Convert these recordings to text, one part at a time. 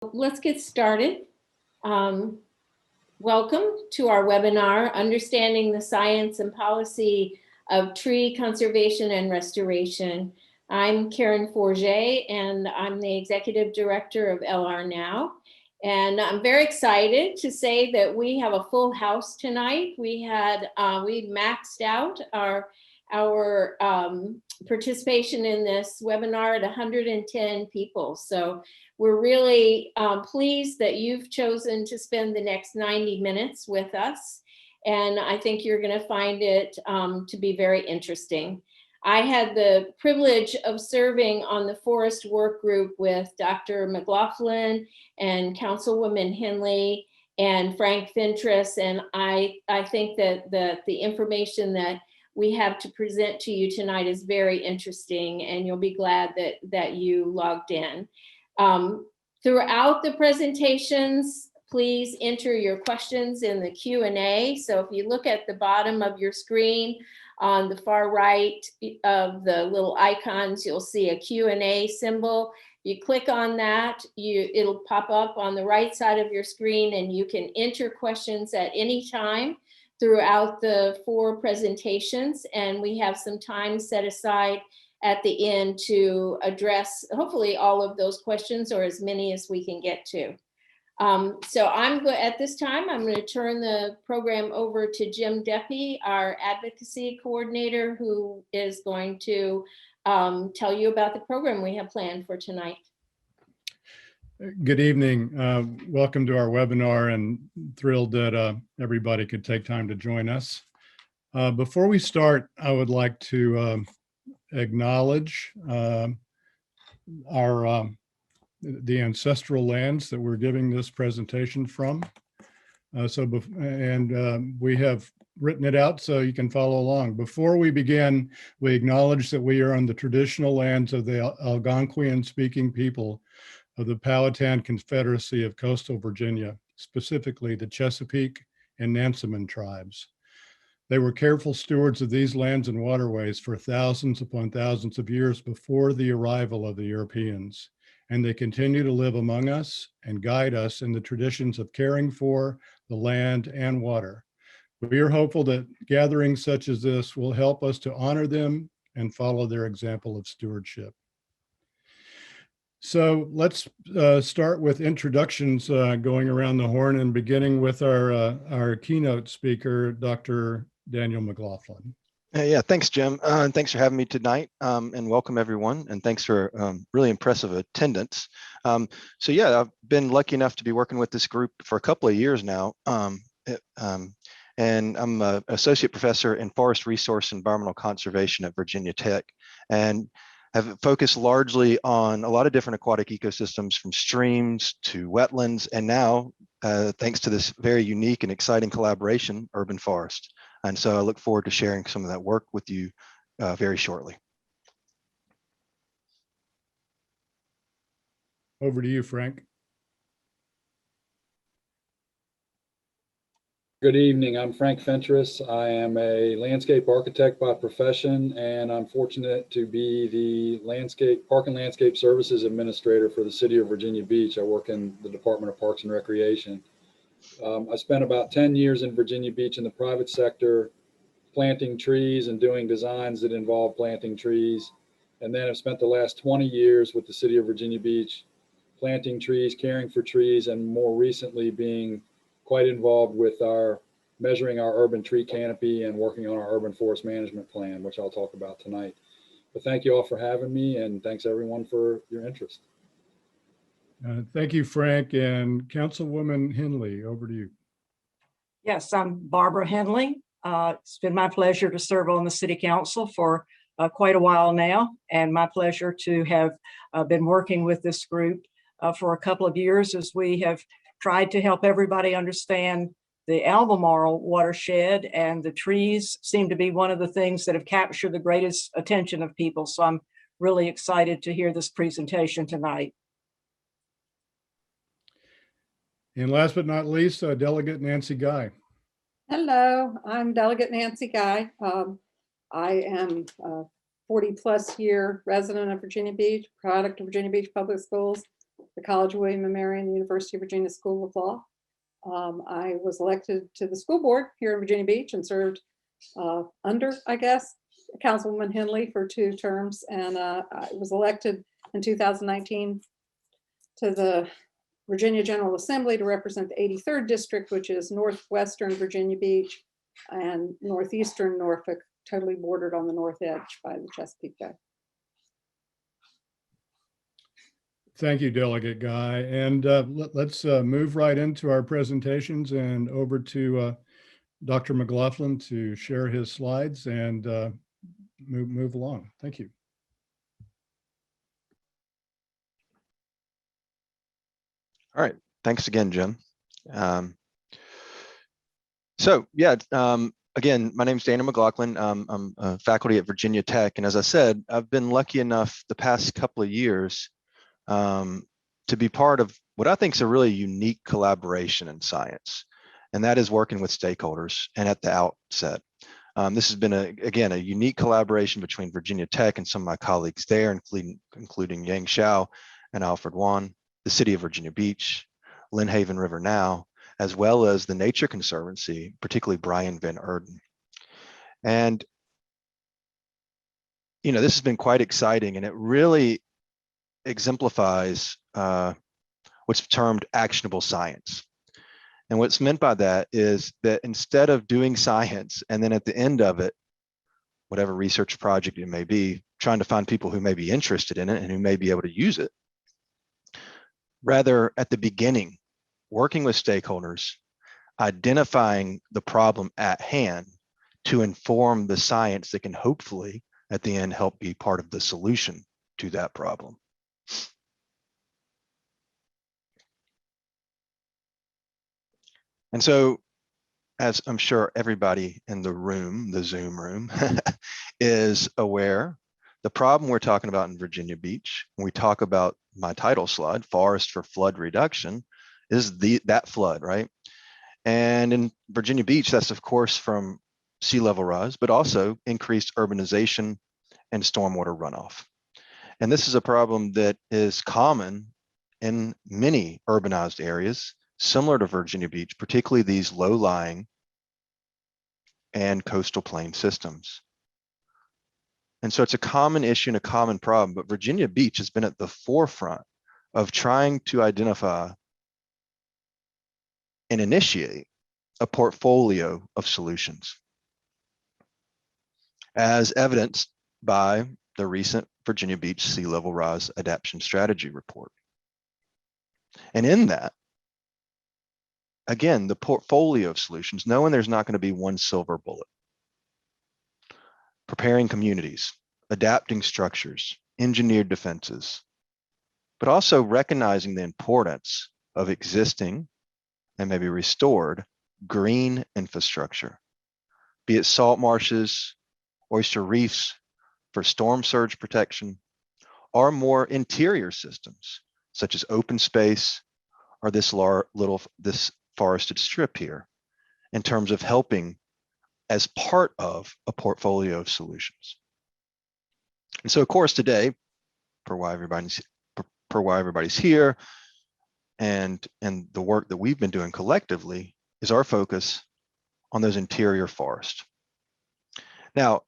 Let's get started. Welcome to our webinar, Understanding the Science and Policy of Tree Conservation and Restoration. I'm Karen Forget, and I'm the Executive Director of LR Now. And I'm very excited to say that we have a full house tonight. We maxed out our participation in this webinar at 110 people. So we're really pleased that you've chosen to spend the next 90 minutes with us. And I think you're going to find it to be very interesting. I had the privilege of serving on the forest work group with Dr. McLaughlin and Councilwoman Henley and Frank Fentress. And I think that the information that we have to present to you tonight is very interesting, and you'll be glad that you logged in. Throughout the presentations, please enter your questions in the Q&A. So if you look at the bottom of your screen, on the far right of the little icons, you'll see a Q&A symbol. You click on that, it'll pop up on the right side of your screen, and you can enter questions at any time throughout the 4 presentations. And we have some time set aside at the end to address hopefully all of those questions, or as many as we can get to. So at this time, I'm going to turn the program over to Jim Deppy, our advocacy coordinator, who is going to tell you about the program we have planned for tonight. Good evening. Welcome to our webinar, and thrilled that everybody could take time to join us. Before we start, I would like to acknowledge the ancestral lands that we're giving this presentation from. We have written it out so you can follow along. Before we begin, we acknowledge that we are on the traditional lands of the Algonquian-speaking people of the Powhatan Confederacy of Coastal Virginia, specifically the Chesapeake and Nansemond tribes. They were careful stewards of these lands and waterways for thousands upon thousands of years before the arrival of the Europeans, and they continue to live among us and guide us in the traditions of caring for the land and water. We are hopeful that gatherings such as this will help us to honor them and follow their example of stewardship. So let's start with introductions going around the horn, and beginning with our keynote speaker, Dr. Daniel McLaughlin. Yeah, thanks, Jim. And thanks for having me tonight, and welcome everyone. And thanks for really impressive attendance. So yeah, I've been lucky enough to be working with this group for a couple of years now. And I'm an associate professor in forest resource and environmental conservation at Virginia Tech, and have focused largely on a lot of different aquatic ecosystems, from streams to wetlands, and now, thanks to this very unique and exciting collaboration, urban forest. And so I look forward to sharing some of that work with you very shortly. Over to you, Frank. Good evening, I'm Frank Fentress. I am a landscape architect by profession, and I'm fortunate to be the Park and Landscape Services Administrator for the City of Virginia Beach. I work in the Department of Parks and Recreation. I spent about 10 years in Virginia Beach in the private sector, planting trees and doing designs that involve planting trees. And then I've spent the last 20 years with the City of Virginia Beach, planting trees, caring for trees, and more recently being quite involved with measuring our urban tree canopy and working on our urban forest management plan, which I'll talk about tonight. But thank you all for having me, and thanks everyone for your interest. Thank you, Frank. And Councilwoman Henley, over to you. Yes, I'm Barbara Henley. It's been my pleasure to serve on the City Council for quite a while now, and my pleasure to have been working with this group for a couple of years as we have tried to help everybody understand the Albemarle watershed, and the trees seem to be one of the things that have captured the greatest attention of people. So I'm really excited to hear this presentation tonight. And last but not least, Delegate Nancy Guy. Hello, I'm Delegate Nancy Guy. I am a 40-plus year resident of Virginia Beach, product of Virginia Beach Public Schools. the College of William and Mary and the University of Virginia School of Law. I was elected to the school board here in Virginia Beach and served under, I guess, Councilwoman Henley for 2 terms. And I was elected in 2019 to the Virginia General Assembly to represent the 83rd District, which is northwestern Virginia Beach and northeastern Norfolk, totally bordered on the north edge by the Chesapeake Bay. Thank you, Delegate Guy. And let's move right into our presentations and over to Dr. McLaughlin to share his slides and move along. Thank you. All right, thanks again, Jim. Again, my name is Daniel McLaughlin. I'm a faculty at Virginia Tech, and as I said, I've been lucky enough the past couple of years to be part of what I think is a really unique collaboration in science, and that is working with stakeholders. And at the outset, this has been again a unique collaboration between Virginia Tech and some of my colleagues there, including Yang Xiao and Alfred Wan, the City of Virginia Beach, Lynn Haven River Now, as well as the Nature Conservancy, particularly Brian Van Erden. And this has been quite exciting, and it really exemplifies what's termed actionable science. And what's meant by that is that instead of doing science and then at the end of it, whatever research project it may be, trying to find people who may be interested in it and who may be able to use it, rather at the beginning, working with stakeholders, identifying the problem at hand to inform the science that can hopefully at the end help be part of the solution to that problem. And so, as I'm sure everybody in the room, the Zoom room, is aware, the problem we're talking about in Virginia Beach, when we talk about my title slide, Forest for Flood Reduction, is that flood, right? And in Virginia Beach, that's of course from sea level rise, but also increased urbanization and stormwater runoff. And this is a problem that is common in many urbanized areas, similar to Virginia Beach, particularly these low-lying and coastal plain systems. And so it's a common issue and a common problem, but Virginia Beach has been at the forefront of trying to identify and initiate a portfolio of solutions, as evidenced by the recent Virginia Beach Sea Level Rise Adaptation Strategy Report. And in that, again, the portfolio of solutions, knowing there's not going to be one silver bullet. Preparing communities, adapting structures, engineered defenses, but also recognizing the importance of existing and maybe restored green infrastructure, be it salt marshes, oyster reefs for storm surge protection, or more interior systems, such as open space or this forested strip here, in terms of helping as part of a portfolio of solutions. And so, of course, today, per why everybody's here, and the work that we've been doing collectively is our focus on those interior forests. Now,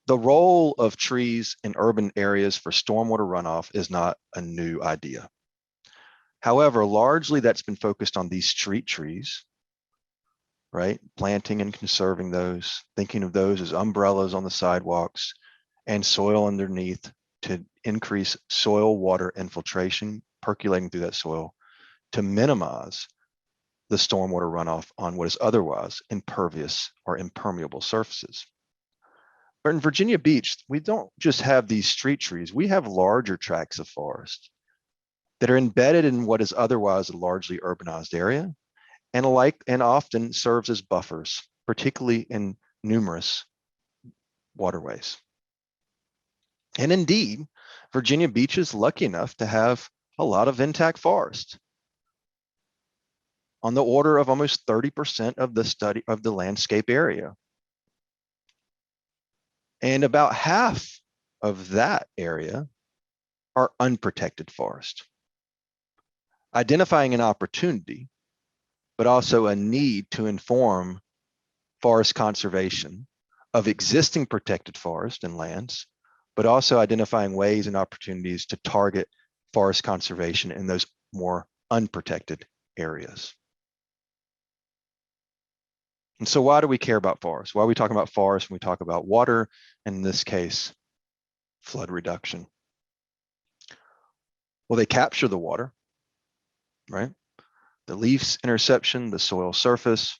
the role of trees in urban areas for stormwater runoff is not a new idea. However, largely that's been focused on these street trees, right? Planting and conserving those, thinking of those as umbrellas on the sidewalks and soil underneath to increase soil water infiltration, percolating through that soil to minimize the stormwater runoff on what is otherwise impervious or impermeable surfaces. But in Virginia Beach, we don't just have these street trees, we have larger tracts of forest that are embedded in what is otherwise a largely urbanized area and often serves as buffers, particularly in numerous waterways. And indeed, Virginia Beach is lucky enough to have a lot of intact forest, on the order of almost 30% of the landscape area. And about half of that area are unprotected forest. identifying an opportunity, but also a need to inform forest conservation of existing protected forest and lands, but also identifying ways and opportunities to target forest conservation in those more unprotected areas. And so why do we care about forests? Why are we talking about forests when we talk about water, and in this case, flood reduction? Well, they capture the water, right? The leaves interception, the soil surface,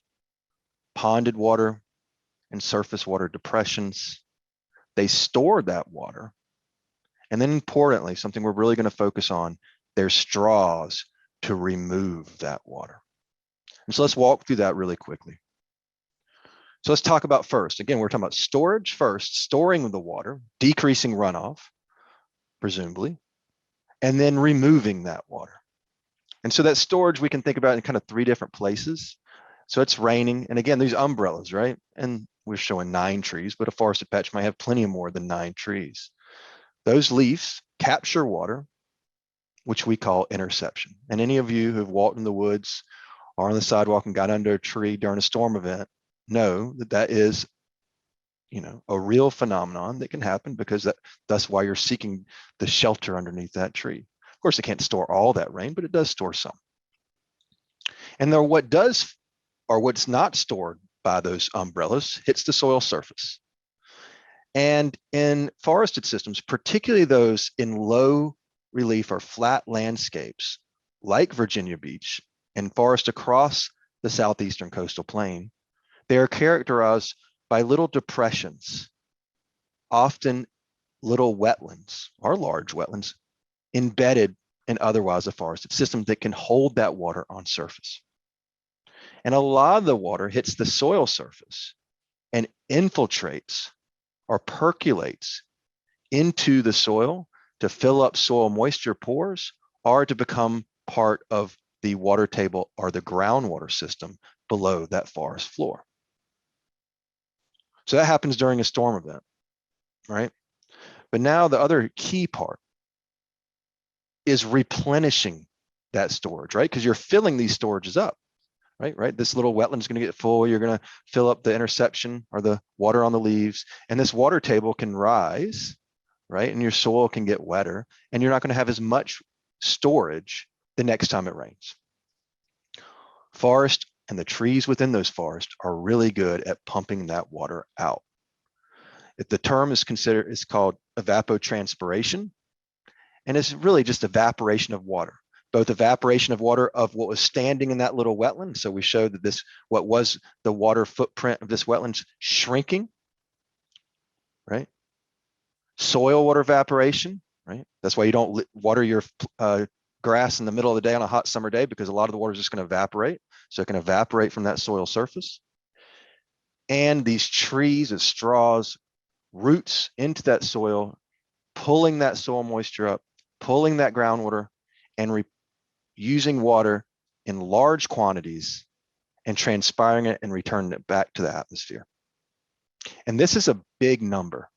ponded water, and surface water depressions. They store that water. And then importantly, something we're really going to focus on, their straws to remove that water. And so let's walk through that really quickly. So let's talk about first, again, we're talking about storage first, storing the water, decreasing runoff, presumably, and then removing that water. And so that storage we can think about in kind of 3 different places. So it's raining, and again, these umbrellas, right? And we're showing 9 trees, but a forested patch might have plenty more than 9 trees. Those leaves capture water, which we call interception. And any of you who've walked in the woods or on the sidewalk and got under a tree during a storm event know that that is, a real phenomenon that can happen, because that's why you're seeking the shelter underneath that tree. Of course, it can't store all that rain, but it does store some. And then what's not stored by those umbrellas hits the soil surface. And in forested systems, particularly those in low relief or flat landscapes like Virginia Beach and forests across the southeastern coastal plain, they are characterized by little depressions, often little wetlands or large wetlands embedded in otherwise a forested system that can hold that water on surface. And a lot of the water hits the soil surface and infiltrates or percolates into the soil to fill up soil moisture pores or to become part of the water table or the groundwater system below that forest floor. So that happens during a storm event, right? But now the other key part is replenishing that storage, right? Because you're filling these storages up, right? This little wetland is going to get full. You're going to fill up the interception or the water on the leaves, and this water table can rise, right? And your soil can get wetter, and you're not going to have as much storage the next time it rains. Forest and the trees within those forests are really good at pumping that water out. If the term is called evapotranspiration, and it's really just evaporation of water, both evaporation of water of what was standing in that little wetland. So we showed that what was the water footprint of this wetland shrinking, right? Soil water evaporation, right? That's why you don't water your grass in the middle of the day on a hot summer day, because a lot of the water is just going to evaporate. So it can evaporate from that soil surface. And these trees and straws roots into that soil, pulling that soil moisture up, pulling that groundwater, and using water in large quantities and transpiring it and returning it back to the atmosphere. And this is a big number.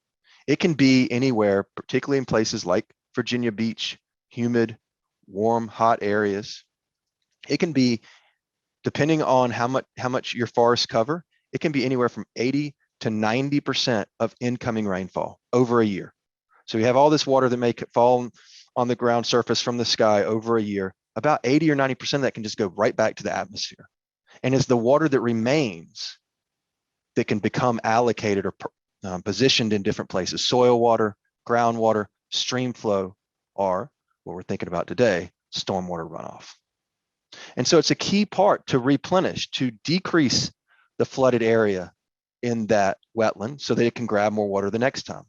It can be anywhere, particularly in places like Virginia Beach, humid, warm, hot areas. It can be, depending on how much your forests cover, it can be anywhere from 80 to 90% of incoming rainfall over a year. So you have all this water that may fall on the ground surface from the sky over a year. About 80 or 90% of that can just go right back to the atmosphere. And it's the water that remains that can become allocated or positioned in different places: soil water, groundwater, stream flow, or what we're thinking about today, stormwater runoff. And so it's a key part to replenish, to decrease the flooded area in that wetland so that it can grab more water the next time.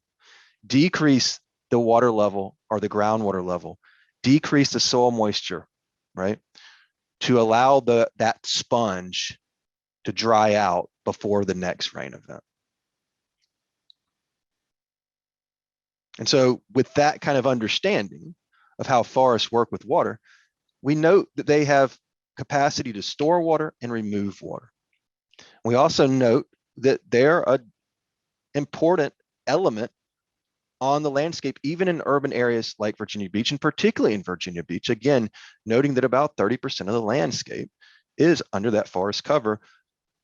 Decrease the water level or the groundwater level, decrease the soil moisture, right? To allow that sponge to dry out before the next rain event. And so with that kind of understanding of how forests work with water, we note that they have capacity to store water and remove water. We also note that they're an important element on the landscape, even in urban areas like Virginia Beach, and particularly in Virginia Beach, again, noting that about 30% of the landscape is under that forest cover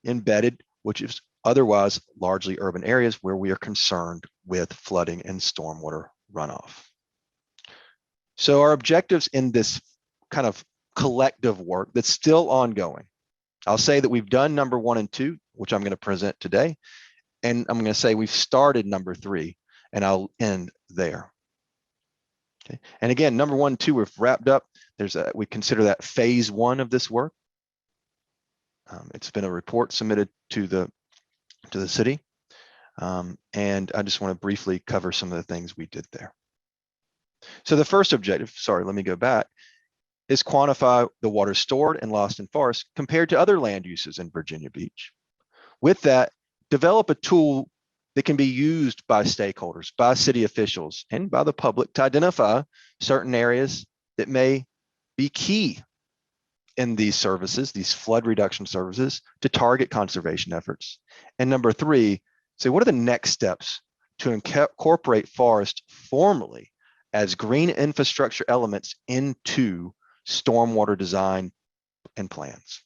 embedded, which is otherwise largely urban areas where we are concerned with flooding and stormwater runoff. So our objectives in this kind of collective work that's still ongoing. I'll say that we've done number 1 and 2, which I'm going to present today. And I'm going to say we've started number 3, and I'll end there. Okay. And again, number 1 and 2, we've wrapped up. We consider that phase 1 of this work. It's been a report submitted to the city. And I just want to briefly cover some of the things we did there. So the first objective, sorry, let me go back, is quantify the water stored and lost in forests compared to other land uses in Virginia Beach. With that, develop a tool that can be used by stakeholders, by city officials, and by the public to identify certain areas that may be key in these services, these flood reduction services, to target conservation efforts. And number 3, say, what are the next steps to incorporate forest formally as green infrastructure elements into stormwater design and plans?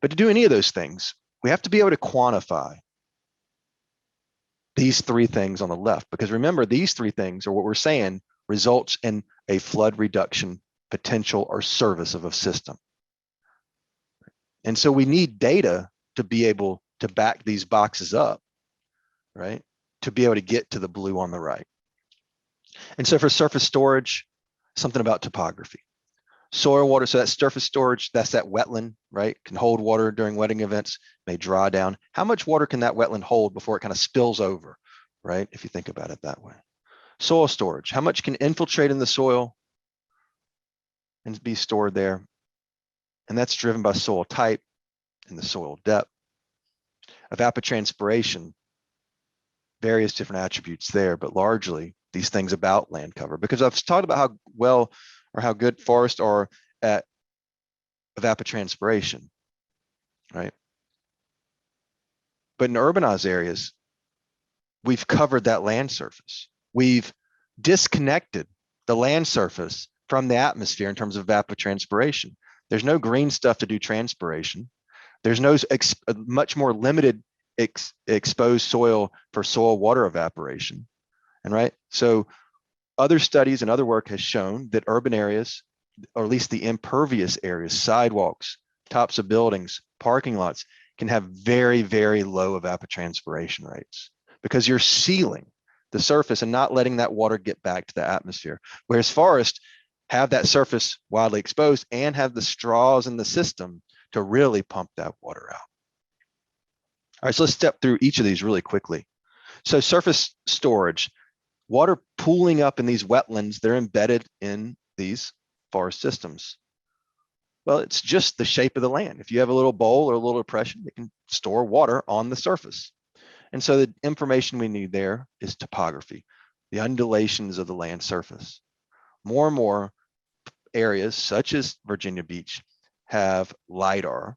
But to do any of those things, we have to be able to quantify these 3 things on the left, because remember, these 3 things are what we're saying results in a flood reduction potential or service of a system. And so we need data to be able to back these boxes up, right? To be able to get to the blue on the right. And so for surface storage, something about topography. Soil water, so that's surface storage, that's that wetland, right? Can hold water during wetting events, may draw down. How much water can that wetland hold before it kind of spills over, right? If you think about it that way. Soil storage, how much can infiltrate in the soil and be stored there? And that's driven by soil type and the soil depth. Evapotranspiration, various different attributes there, but largely these things about land cover, because I've talked about how well or how good forests are at evapotranspiration, right? But in urbanized areas, we've covered that land surface. We've disconnected the land surface from the atmosphere in terms of evapotranspiration. There's no green stuff to do transpiration. There's no much more limited exposed soil for soil water evaporation. And right, so other studies and other work has shown that urban areas, or at least the impervious areas, sidewalks, tops of buildings, parking lots, can have very, very low evapotranspiration rates because you're sealing the surface and not letting that water get back to the atmosphere. Whereas forests have that surface widely exposed and have the straws in the system to really pump that water out. All right, so let's step through each of these really quickly. So surface storage, water pooling up in these wetlands, they're embedded in these forest systems. Well, it's just the shape of the land. If you have a little bowl or a little depression, it can store water on the surface. And so the information we need there is topography, the undulations of the land surface. More and more areas, such as Virginia Beach, have LIDAR,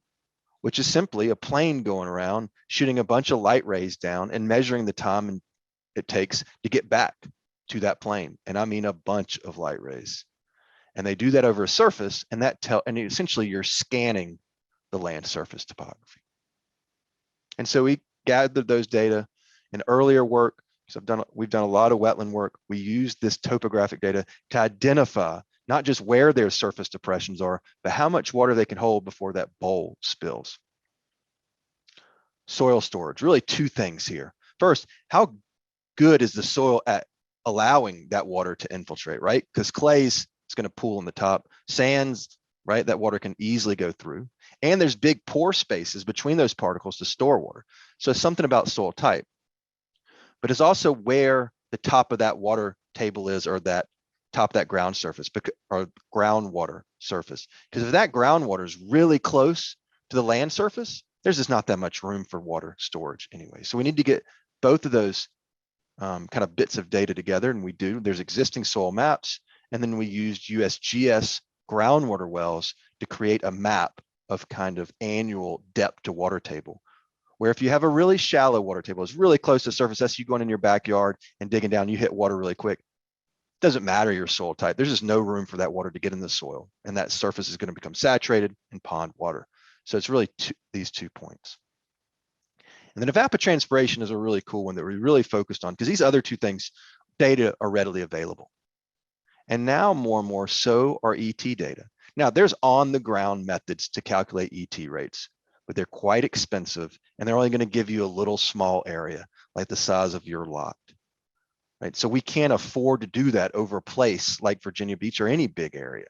which is simply a plane going around, shooting a bunch of light rays down and measuring the time it takes to get back to that plane. And I mean a bunch of light rays. And they do that over a surface, and essentially you're scanning the land surface topography. And so we gathered those data in earlier work. So we've done a lot of wetland work. We use this topographic data to identify not just where their surface depressions are, but how much water they can hold before that bowl spills. Soil storage, really 2 things here. First, how good is the soil at allowing that water to infiltrate, right? Because clay's is going to pool on the top, sands, right? That water can easily go through. And there's big pore spaces between those particles to store water. So something about soil type. But it's also where the top of that water table is, or that top of that ground surface, or groundwater surface. Because if that groundwater is really close to the land surface, there's just not that much room for water storage anyway. So we need to get both of those kind of bits of data together, and we do. There's existing soil maps, and then we used USGS groundwater wells to create a map of kind of annual depth to water table. where if you have a really shallow water table, it's really close to the surface, that's you going in your backyard and digging down, you hit water really quick. Doesn't matter your soil type. There's just no room for that water to get in the soil, and that surface is going to become saturated in pond water. So it's really these 2 points. And then evapotranspiration is a really cool one that we really focused on, because these other 2 things, data are readily available. And now more and more so are ET data. Now there's on the ground methods to calculate ET rates, but they're quite expensive, and they're only going to give you a little small area, like the size of your lot. Right? So we can't afford to do that over a place like Virginia Beach or any big area.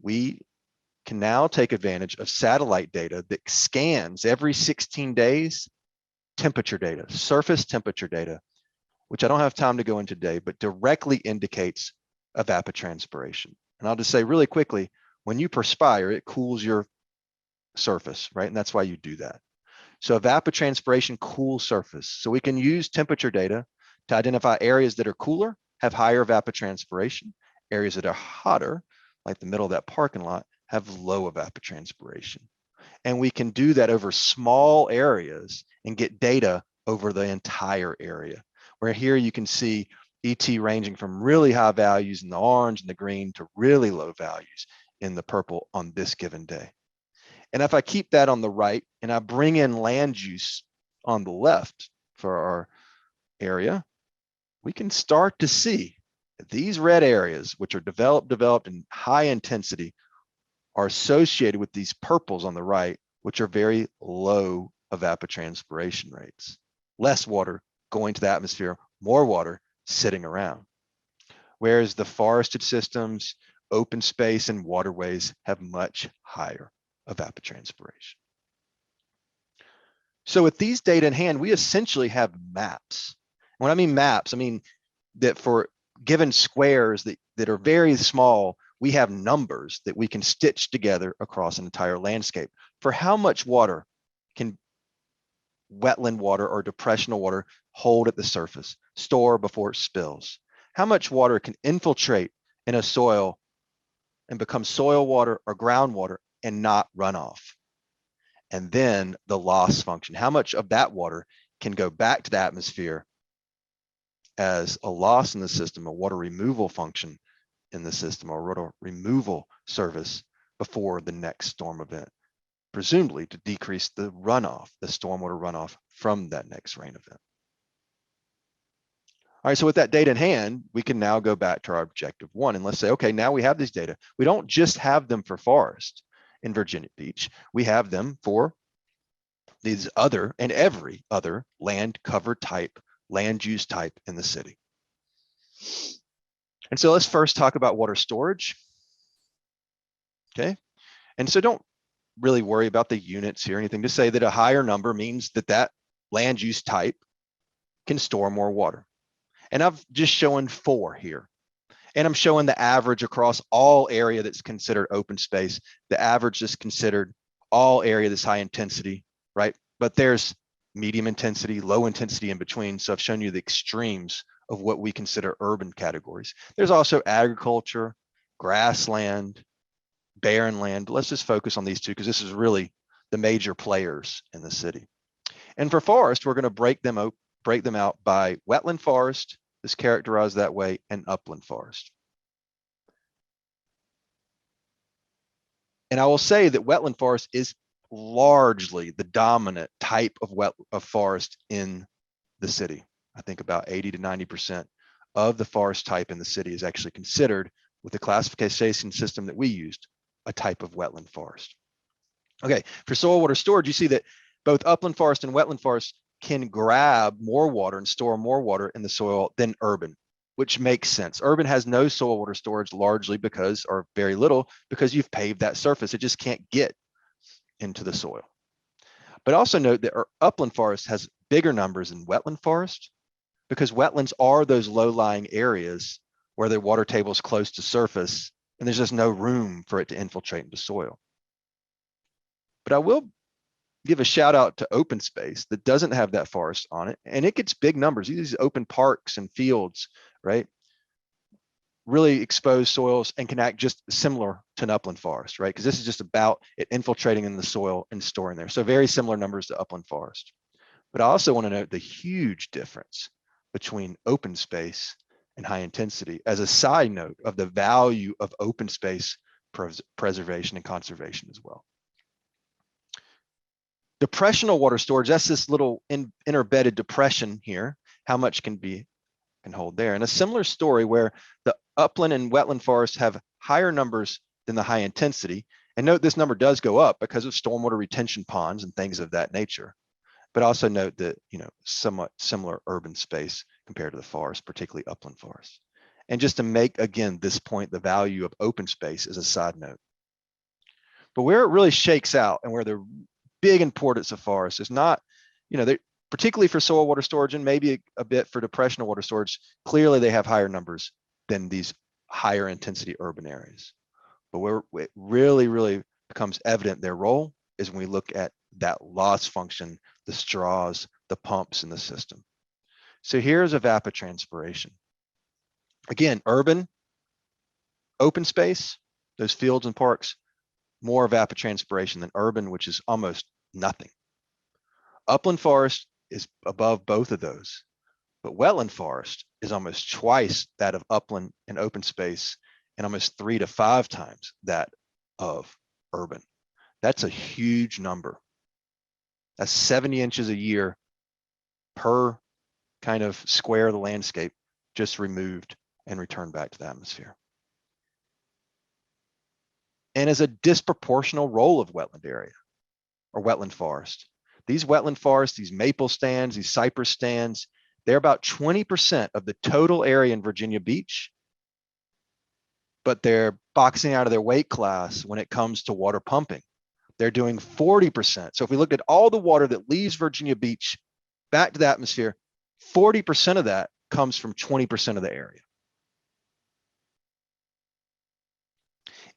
We can now take advantage of satellite data that scans every 16 days temperature data, surface temperature data, which I don't have time to go into today, but directly indicates evapotranspiration. And I'll just say really quickly, when you perspire, it cools your surface, right? And that's why you do that. So evapotranspiration cools surface. So we can use temperature data to identify areas that are cooler, have higher evapotranspiration, areas that are hotter, like the middle of that parking lot, have low evapotranspiration. And we can do that over small areas and get data over the entire area. Where here you can see ET ranging from really high values in the orange and the green to really low values in the purple on this given day. And if I keep that on the right and I bring in land use on the left for our area, we can start to see that these red areas, which are developed in high intensity, are associated with these purples on the right, which are very low evapotranspiration rates. Less water going to the atmosphere, more water sitting around. Whereas the forested systems, open space, and waterways have much higher evapotranspiration. So with these data in hand, we essentially have maps. When I mean maps, I mean that for given squares that are very small, we have numbers that we can stitch together across an entire landscape for how much water can wetland water or depressional water hold at the surface, store before it spills. How much water can infiltrate in a soil and become soil water or groundwater and not run off. And then the loss function, how much of that water can go back to the atmosphere as a loss in the system, a water removal function in the system, or water removal service before the next storm event, presumably to decrease the runoff, the stormwater runoff from that next rain event. All right, so with that data in hand, we can now go back to our objective 1 and let's say, okay, now we have these data. We don't just have them for forest in Virginia Beach, we have them for these other and every other land cover type, land use type in the city. And so let's first talk about water storage. Okay, and so don't really worry about the units here or anything. Just say that a higher number means that that land use type can store more water. And I've just shown 4 here. And I'm showing the average across all area that's considered open space. The average is considered all area that's high intensity, right? But there's medium intensity, low intensity in between. So I've shown you the extremes of what we consider urban categories. There's also agriculture, grassland, barren land. Let's just focus on these 2 because this is really the major players in the city. And for forest, we're going to break them out by wetland forest, is characterized that way, and upland forest. And I will say that wetland forest is largely the dominant type of forest in the city. I think about 80 to 90% of the forest type in the city is actually considered, with the classification system that we used, a type of wetland forest. Okay, for soil water storage, you see that both upland forest and wetland forest can grab more water and store more water in the soil than urban, which makes sense. Urban has no soil water storage largely because, or very little, because you've paved that surface. It just can't get into the soil. But also note that our upland forest has bigger numbers than wetland forest because wetlands are those low-lying areas where the water table is close to surface and there's just no room for it to infiltrate into soil. But I will give a shout out to open space that doesn't have that forest on it, and it gets big numbers. These open parks and fields, right? really exposed soils and can act just similar to an upland forest, right? Because this is just about it infiltrating in the soil and storing there. So very similar numbers to upland forest. But I also want to note the huge difference between open space and high intensity as a side note of the value of open space preservation and conservation as well. Depressional water storage, that's this little interbedded depression here. How much can hold there? And a similar story where the upland and wetland forests have higher numbers than the high intensity. And note this number does go up because of stormwater retention ponds and things of that nature. But also note that, somewhat similar urban space compared to the forest, particularly upland forests. And just to make, again, this point, the value of open space is a side note. But where it really shakes out and where the big importance of forests is not, particularly for soil water storage and maybe a bit for depressional water storage, clearly they have higher numbers than these higher intensity urban areas. But where it really, really becomes evident their role is when we look at that loss function, the straws, the pumps in the system. So here's evapotranspiration. Again, urban, open space, those fields and parks, more evapotranspiration than urban, which is almost nothing. Upland forest is above both of those, but wetland forest is almost twice that of upland and open space and almost 3 to 5 times that of urban. That's a huge number. That's 70 inches a year per kind of square of the landscape just removed and returned back to the atmosphere. And as a disproportional role of wetland area or wetland forest. These wetland forests, these maple stands, these cypress stands, they're about 20% of the total area in Virginia Beach, but they're boxing out of their weight class when it comes to water pumping. They're doing 40%. So if we looked at all the water that leaves Virginia Beach back to the atmosphere, 40% of that comes from 20% of the area.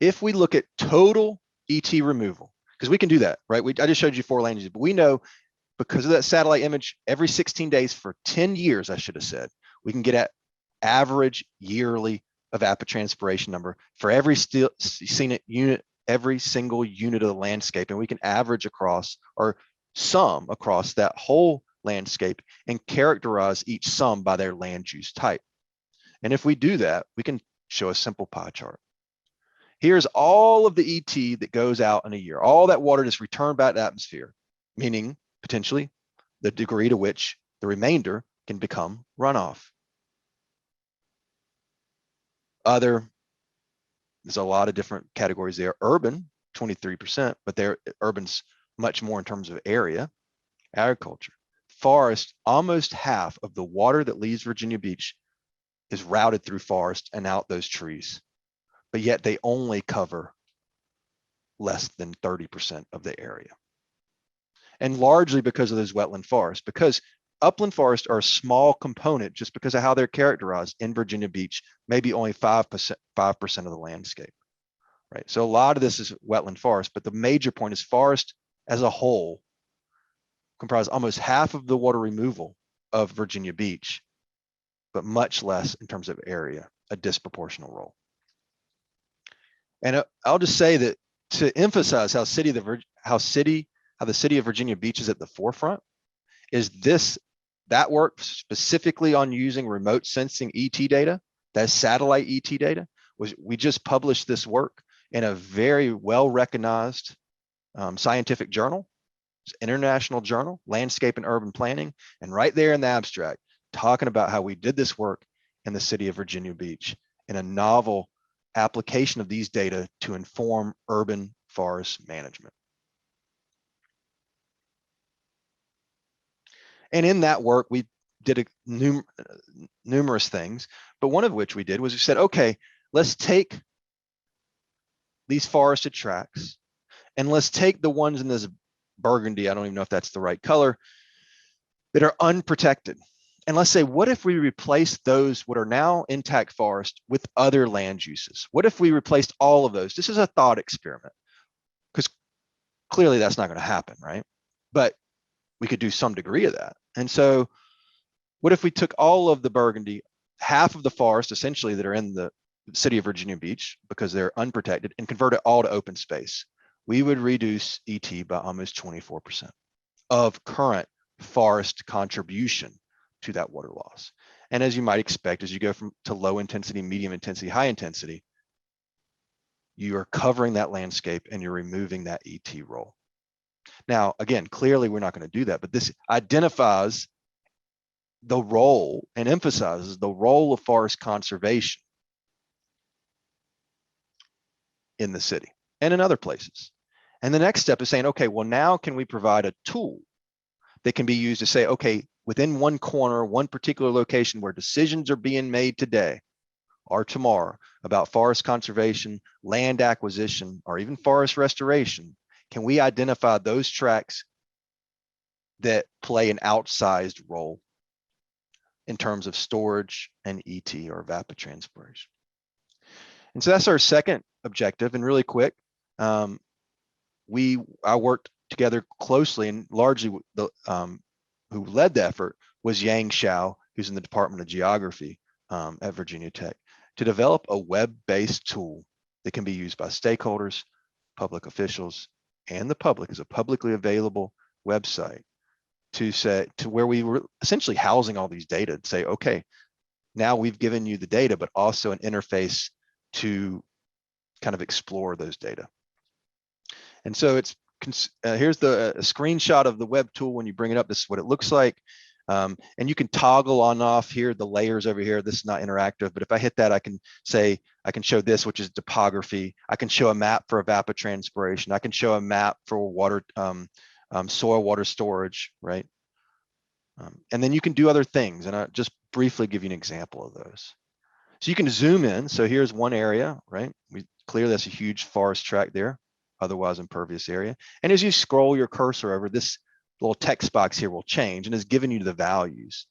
If we look at total ET removal, because we can do that, right? I just showed you 4 land uses, but we know because of that satellite image, every 16 days for 10 years, I should have said, we can get at average yearly evapotranspiration number for every scenic unit, every single unit of the landscape, and we can average across or sum across that whole landscape and characterize each sum by their land use type. And if we do that, we can show a simple pie chart. Here's all of the ET that goes out in a year, all that water just returned back to the atmosphere, meaning potentially the degree to which the remainder can become runoff. There's a lot of different categories there. Urban, 23%, but urban's much more in terms of area. Agriculture. Forest, almost half of the water that leaves Virginia Beach is routed through forest and out those trees. But yet they only cover less than 30% of the area. And largely because of those wetland forests, because upland forests are a small component just because of how they're characterized in Virginia Beach, maybe only 5% of the landscape, right? So a lot of this is wetland forest, but the major point is forest as a whole comprise almost half of the water removal of Virginia Beach, but much less in terms of area, a disproportional role. And I'll just say that to emphasize how the city of Virginia Beach is at the forefront is that work specifically on using remote sensing ET data, that satellite ET data, we just published this work in a very well-recognized scientific journal, international journal, Landscape and Urban Planning, and right there in the abstract, talking about how we did this work in the city of Virginia Beach in a novel application of these data to inform urban forest management. And in that work, we did numerous things, but one of which we did was we said, okay, let's take these forested tracts and let's take the ones in this burgundy, I don't even know if that's the right color, that are unprotected. And let's say, what if we replace those, what are now intact forest, with other land uses? What if we replaced all of those? This is a thought experiment, because clearly that's not going to happen, right? But we could do some degree of that. And so what if we took all of the burgundy, half of the forest essentially that are in the city of Virginia Beach, because they're unprotected, and convert it all to open space, we would reduce ET by almost 24% of current forest contribution to that water loss. And as you might expect, as you go to low intensity, medium intensity, high intensity, you are covering that landscape and you're removing that ET role. Now, again, clearly we're not going to do that, but this identifies the role and emphasizes the role of forest conservation in the city and in other places. And the next step is saying, okay, well, now can we provide a tool that can be used to say, okay, within one corner, one particular location where decisions are being made today or tomorrow about forest conservation, land acquisition, or even forest restoration, can we identify those tracks that play an outsized role in terms of storage and ET, or evapotranspiration? And so that's our second objective. And really quick, I worked together closely, and largely who led the effort was Yang Xiao, who's in the Department of Geography at Virginia Tech, to develop a web-based tool that can be used by stakeholders, public officials, and the public as a publicly available website to where we were essentially housing all these data to say, okay, now we've given you the data, but also an interface to kind of explore those data. And so it's here's a screenshot of the web tool. When you bring it up, this is what it looks like. And you can toggle on off here, the layers over here. This is not interactive, but if I hit that, I can say, I can show this, which is topography. I can show a map for evapotranspiration. I can show a map for water, soil water storage, right? And then you can do other things. And I'll just briefly give you an example of those. So you can zoom in. So here's one area, right? Clearly that's a huge forest tract there, otherwise impervious area. And as you scroll your cursor over, this little text box here will change and is giving you the values.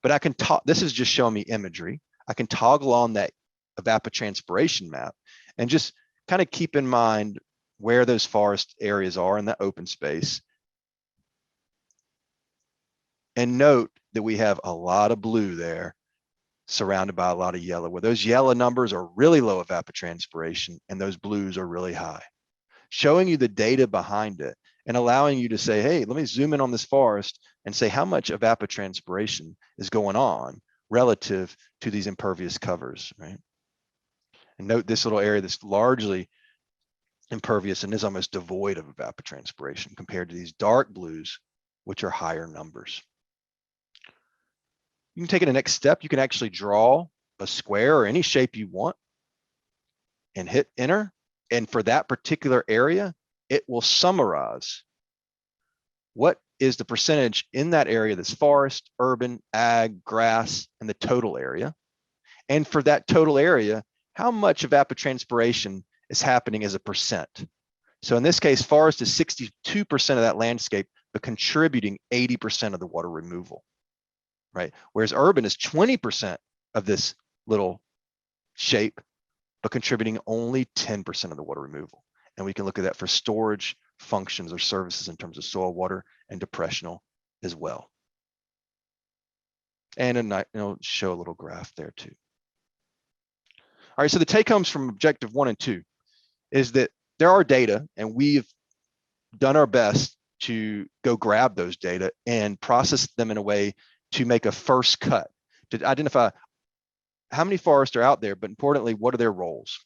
But I can talk, this is just showing me imagery. I can toggle on that evapotranspiration map and just kind of keep in mind where those forest areas are in that open space. And note that we have a lot of blue there, surrounded by a lot of yellow, where those yellow numbers are really low evapotranspiration and those blues are really high, showing you the data behind it and allowing you to say, hey, let me zoom in on this forest and say how much evapotranspiration is going on relative to these impervious covers, right? And note this little area that's largely impervious and is almost devoid of evapotranspiration compared to these dark blues, which are higher numbers. You can take it a next step. You can actually draw a square or any shape you want and hit enter. And for that particular area, it will summarize what is the percentage in that area that's forest, urban, ag, grass, and the total area. And for that total area, how much evapotranspiration is happening as a percent. So in this case, forest is 62% of that landscape, but contributing 80% of the water removal, right? Whereas urban is 20% of this little shape, but contributing only 10% of the water removal. And we can look at that for storage functions or services in terms of soil, water, and depressional as well. And show a little graph there too. All right, so the take homes from objective 1 and 2 is that there are data, and we've done our best to go grab those data and process them in a way to make a first cut, to identify how many forests are out there, but importantly, what are their roles,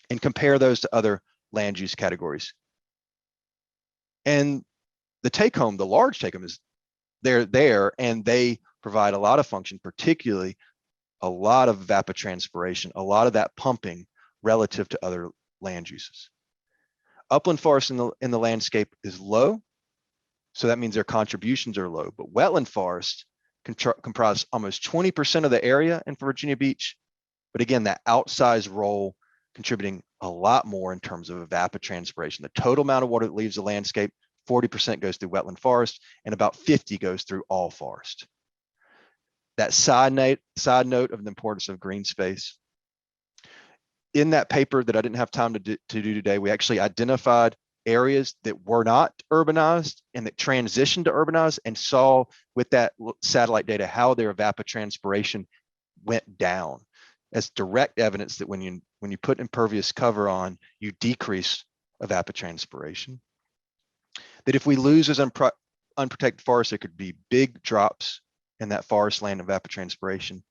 and compare those to other land use categories. And the take home, the large take home, is they're there and they provide a lot of function, particularly a lot of evapotranspiration, a lot of that pumping relative to other land uses. Upland forest in the landscape is low, so that means their contributions are low, but wetland forests comprise almost 20% of the area in Virginia Beach. But again, that outsized role contributing a lot more in terms of evapotranspiration. The total amount of water that leaves the landscape, 40% goes through wetland forest and about 50 goes through all forest. That side note of the importance of green space. In that paper that I didn't have time to do today, we actually identified areas that were not urbanized and that transitioned to urbanized, and saw with that satellite data how their evapotranspiration went down. as direct evidence that when you put impervious cover on, you decrease evapotranspiration. That if we lose those unprotected forests, there could be big drops in that forest land evapotranspiration.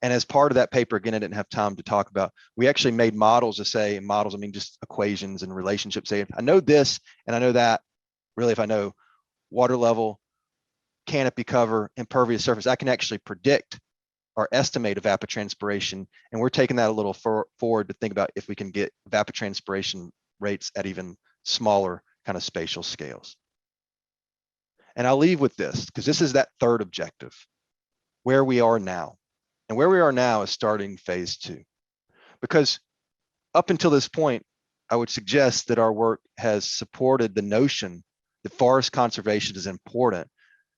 And as part of that paper, again, I didn't have time to talk about, we actually made models to say, models, I mean, just equations and relationships. Say, if I know this and I know that, really, if I know water level, canopy cover, impervious surface, I can actually predict or estimate evapotranspiration. And we're taking that a little forward to think about if we can get evapotranspiration rates at even smaller kind of spatial scales. And I'll leave with this, because this is that third objective, where we are now. And where we are now is starting phase 2. Because up until this point, I would suggest that our work has supported the notion that forest conservation is important,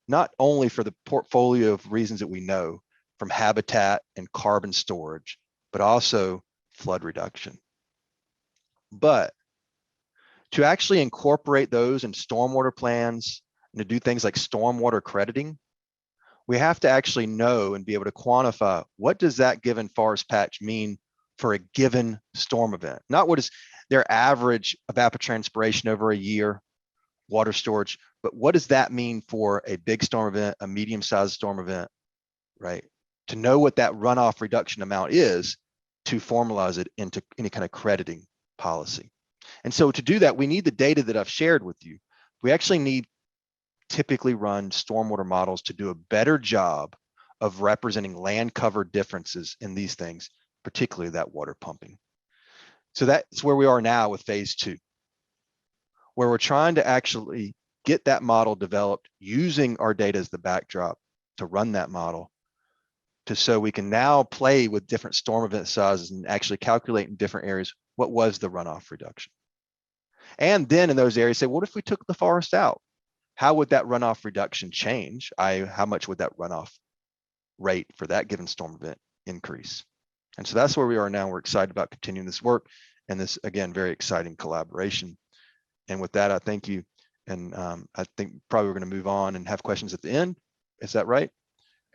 not only for the portfolio of reasons that we know, from habitat and carbon storage, but also flood reduction. But to actually incorporate those in stormwater plans and to do things like stormwater crediting, we have to actually know and be able to quantify what does that given forest patch mean for a given storm event, not what is their average evapotranspiration over a year, water storage, but what does that mean for a big storm event, a medium-sized storm event, right? To know what that runoff reduction amount is to formalize it into any kind of crediting policy. And so to do that, we need the data that I've shared with you. We actually need typically run stormwater models to do a better job of representing land cover differences in these things, particularly that water pumping. So that's where we are now with phase 2, where we're trying to actually get that model developed using our data as the backdrop to run that model, so we can now play with different storm event sizes and actually calculate in different areas what was the runoff reduction. And then in those areas say, what if we took the forest out? How would that runoff reduction change? How much would that runoff rate for that given storm event increase? And so that's where we are now. We're excited about continuing this work and this, again, very exciting collaboration. And with that, I thank you. And I think probably we're going to move on and have questions at the end. Is that right?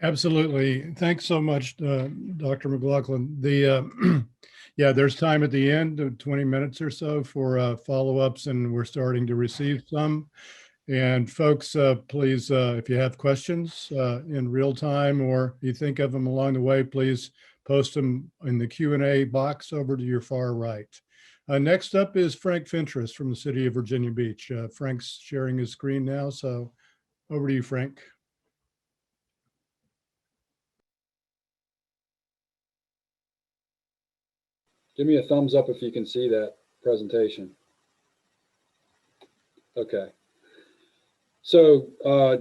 Absolutely. Thanks so much, Dr. McLaughlin. Yeah, there's time at the end, 20 minutes or so for follow-ups, and we're starting to receive some. And folks, please, if you have questions in real time or you think of them along the way, please post them in the Q&A box over to your far right. Next up is Frank Fentress from the city of Virginia Beach. Frank's sharing his screen now, so over to you, Frank. Give me a thumbs up if you can see that presentation. Okay. So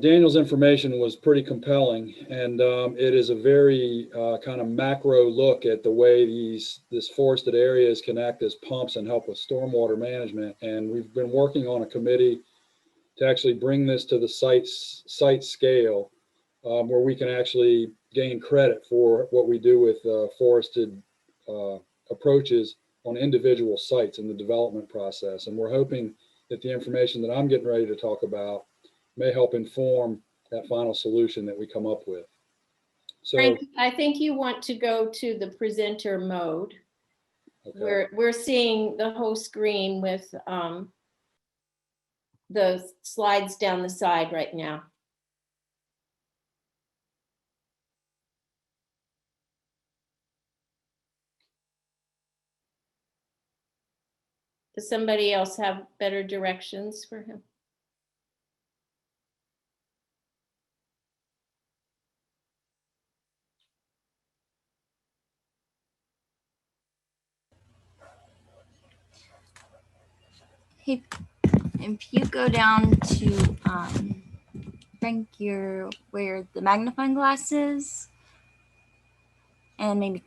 Daniel's information was pretty compelling, and it is a very kind of macro look at the way this forested areas can act as pumps and help with stormwater management. And we've been working on a committee to actually bring this to the site scale, where we can actually gain credit for what we do with forested approaches on individual sites in the development process. And we're hoping that the information that I'm getting ready to talk about may help inform that final solution that we come up with. So Frank, I think you want to go to the presenter mode. okay. We're seeing the whole screen with the slides down the side right now. Does somebody else have better directions for him? Hey, if you go down to Frank, where the magnifying glass is, and maybe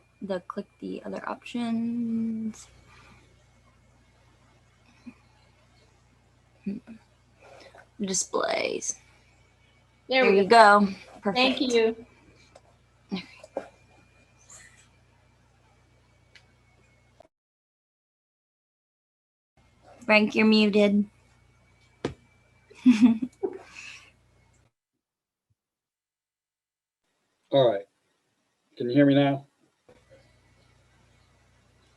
click the other options. Displays. There you go. Perfect. Thank you. Frank, you're muted. All right. Can you hear me now?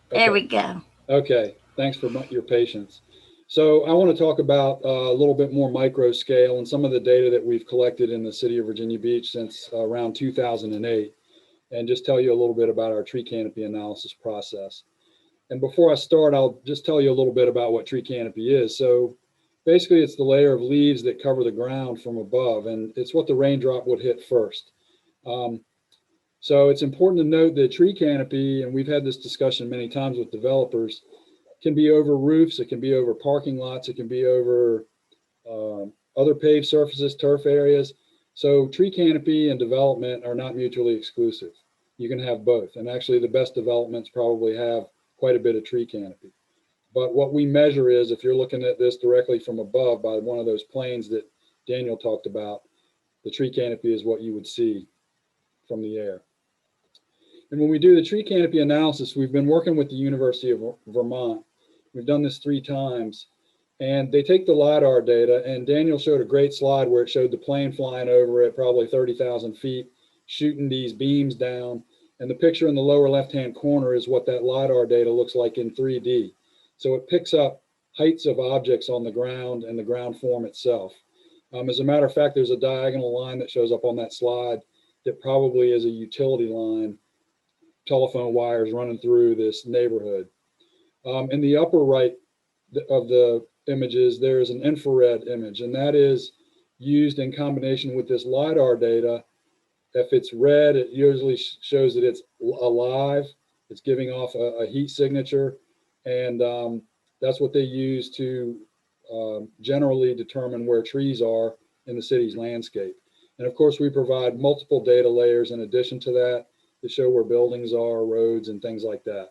There we go. Okay, thanks for your patience. So I want to talk about a little bit more micro scale and some of the data that we've collected in the city of Virginia Beach since around 2008, and just tell you a little bit about our tree canopy analysis process. And before I start, I'll just tell you a little bit about what tree canopy is. So basically, it's the layer of leaves that cover the ground from above, and it's what the raindrop would hit first. So it's important to note that tree canopy, and we've had this discussion many times with developers, can be over roofs, it can be over parking lots, it can be over other paved surfaces, turf areas. So tree canopy and development are not mutually exclusive. You can have both. And actually the best developments probably have quite a bit of tree canopy. But what we measure is, if you're looking at this directly from above by one of those planes that Daniel talked about, the tree canopy is what you would see from the air. And when we do the tree canopy analysis, we've been working with the University of Vermont. We've done this 3 times, and they take the LiDAR data, and Daniel showed a great slide where it showed the plane flying over at probably 30,000 feet, shooting these beams down. And the picture in the lower left-hand corner is what that LiDAR data looks like in 3D. So it picks up heights of objects on the ground and the ground form itself. As a matter of fact, there's a diagonal line that shows up on that slide that probably is a utility line, telephone wires running through this neighborhood. In the upper right of the images, there's an infrared image, and that is used in combination with this LiDAR data. If it's red, it usually shows that it's alive. It's giving off a heat signature, and that's what they use to generally determine where trees are in the city's landscape. And of course, we provide multiple data layers in addition to that to show where buildings are, roads, and things like that.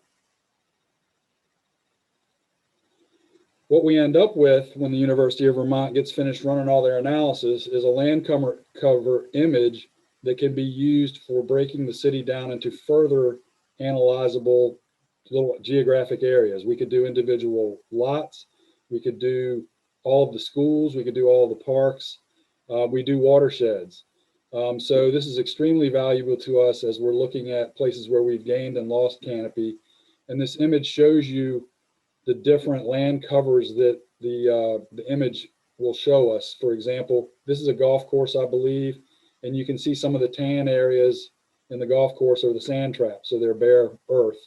What we end up with when the University of Vermont gets finished running all their analysis is a land cover image that can be used for breaking the city down into further analyzable little geographic areas. We could do individual lots, we could do all of the schools, we could do all of the parks, we do watersheds. So this is extremely valuable to us as we're looking at places where we've gained and lost canopy. And this image shows you the different land covers that the image will show us. For example, this is a golf course, I believe, and you can see some of the tan areas in the golf course are the sand traps, so they're bare earth.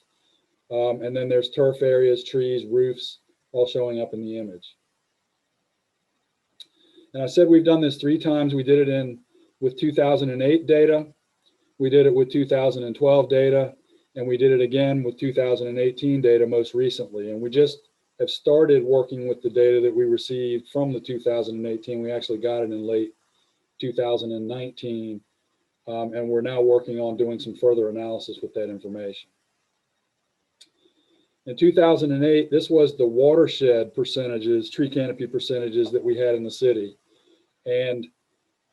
And then there's turf areas, trees, roofs, all showing up in the image. And I said we've done this 3 times. We did it with 2008 data, we did it with 2012 data, and we did it again with 2018 data most recently. And we just have started working with the data that we received from the 2018. We actually got it in late 2019, and we're now working on doing some further analysis with that information. In 2008, this was the watershed percentages, tree canopy percentages that we had in the city. And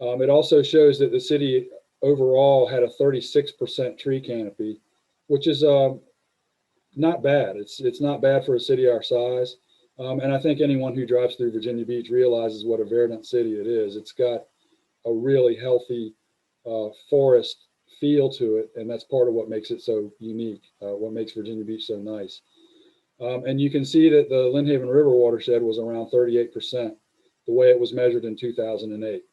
it also shows that the city overall had a 36% tree canopy, which is not bad. It's not bad for a city our size. And I think anyone who drives through Virginia Beach realizes what a verdant city it is. It's got a really healthy forest feel to it, and that's part of what makes it so unique, what makes Virginia Beach so nice. And you can see that the Lynnhaven River watershed was around 38%, the way it was measured in 2008.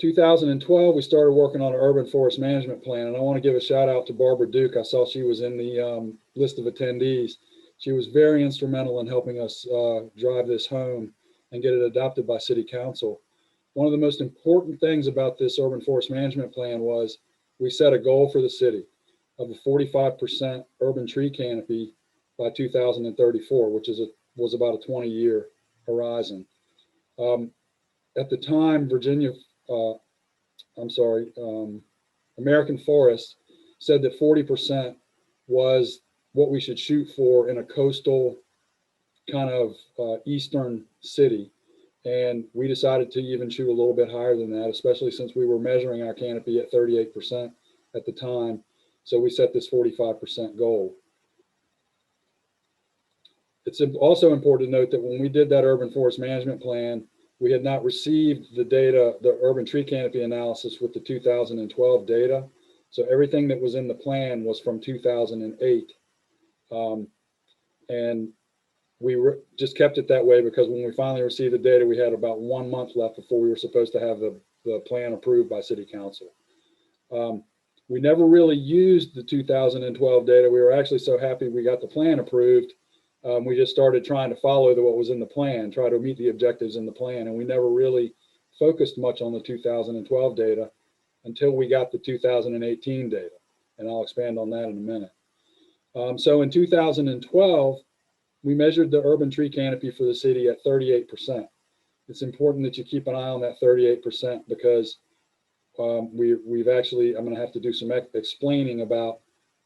2012, we started working on an urban forest management plan, and I want to give a shout out to Barbara Duke. I saw she was in the list of attendees. She was very instrumental in helping us drive this home and get it adopted by City Council. One of the most important things about this urban forest management plan was we set a goal for the city of a 45% urban tree canopy by 2034, which was about a 20-year horizon. At the time, American Forest said that 40% was what we should shoot for in a coastal kind of eastern city. And we decided to even shoot a little bit higher than that, especially since we were measuring our canopy at 38% at the time. So we set this 45% goal. It's also important to note that when we did that urban forest management plan, we had not received the data, the urban tree canopy analysis with the 2012 data. So everything that was in the plan was from 2008. And we just kept it that way because when we finally received the data, we had about 1 month left before we were supposed to have the plan approved by City Council. We never really used the 2012 data. We were actually so happy we got the plan approved. We just started trying to follow what was in the plan, try to meet the objectives in the plan. And we never really focused much on the 2012 data until we got the 2018 data. And I'll expand on that in a minute. So in 2012, we measured the urban tree canopy for the city at 38%. It's important that you keep an eye on that 38% because we've actually, I'm going to have to do some explaining about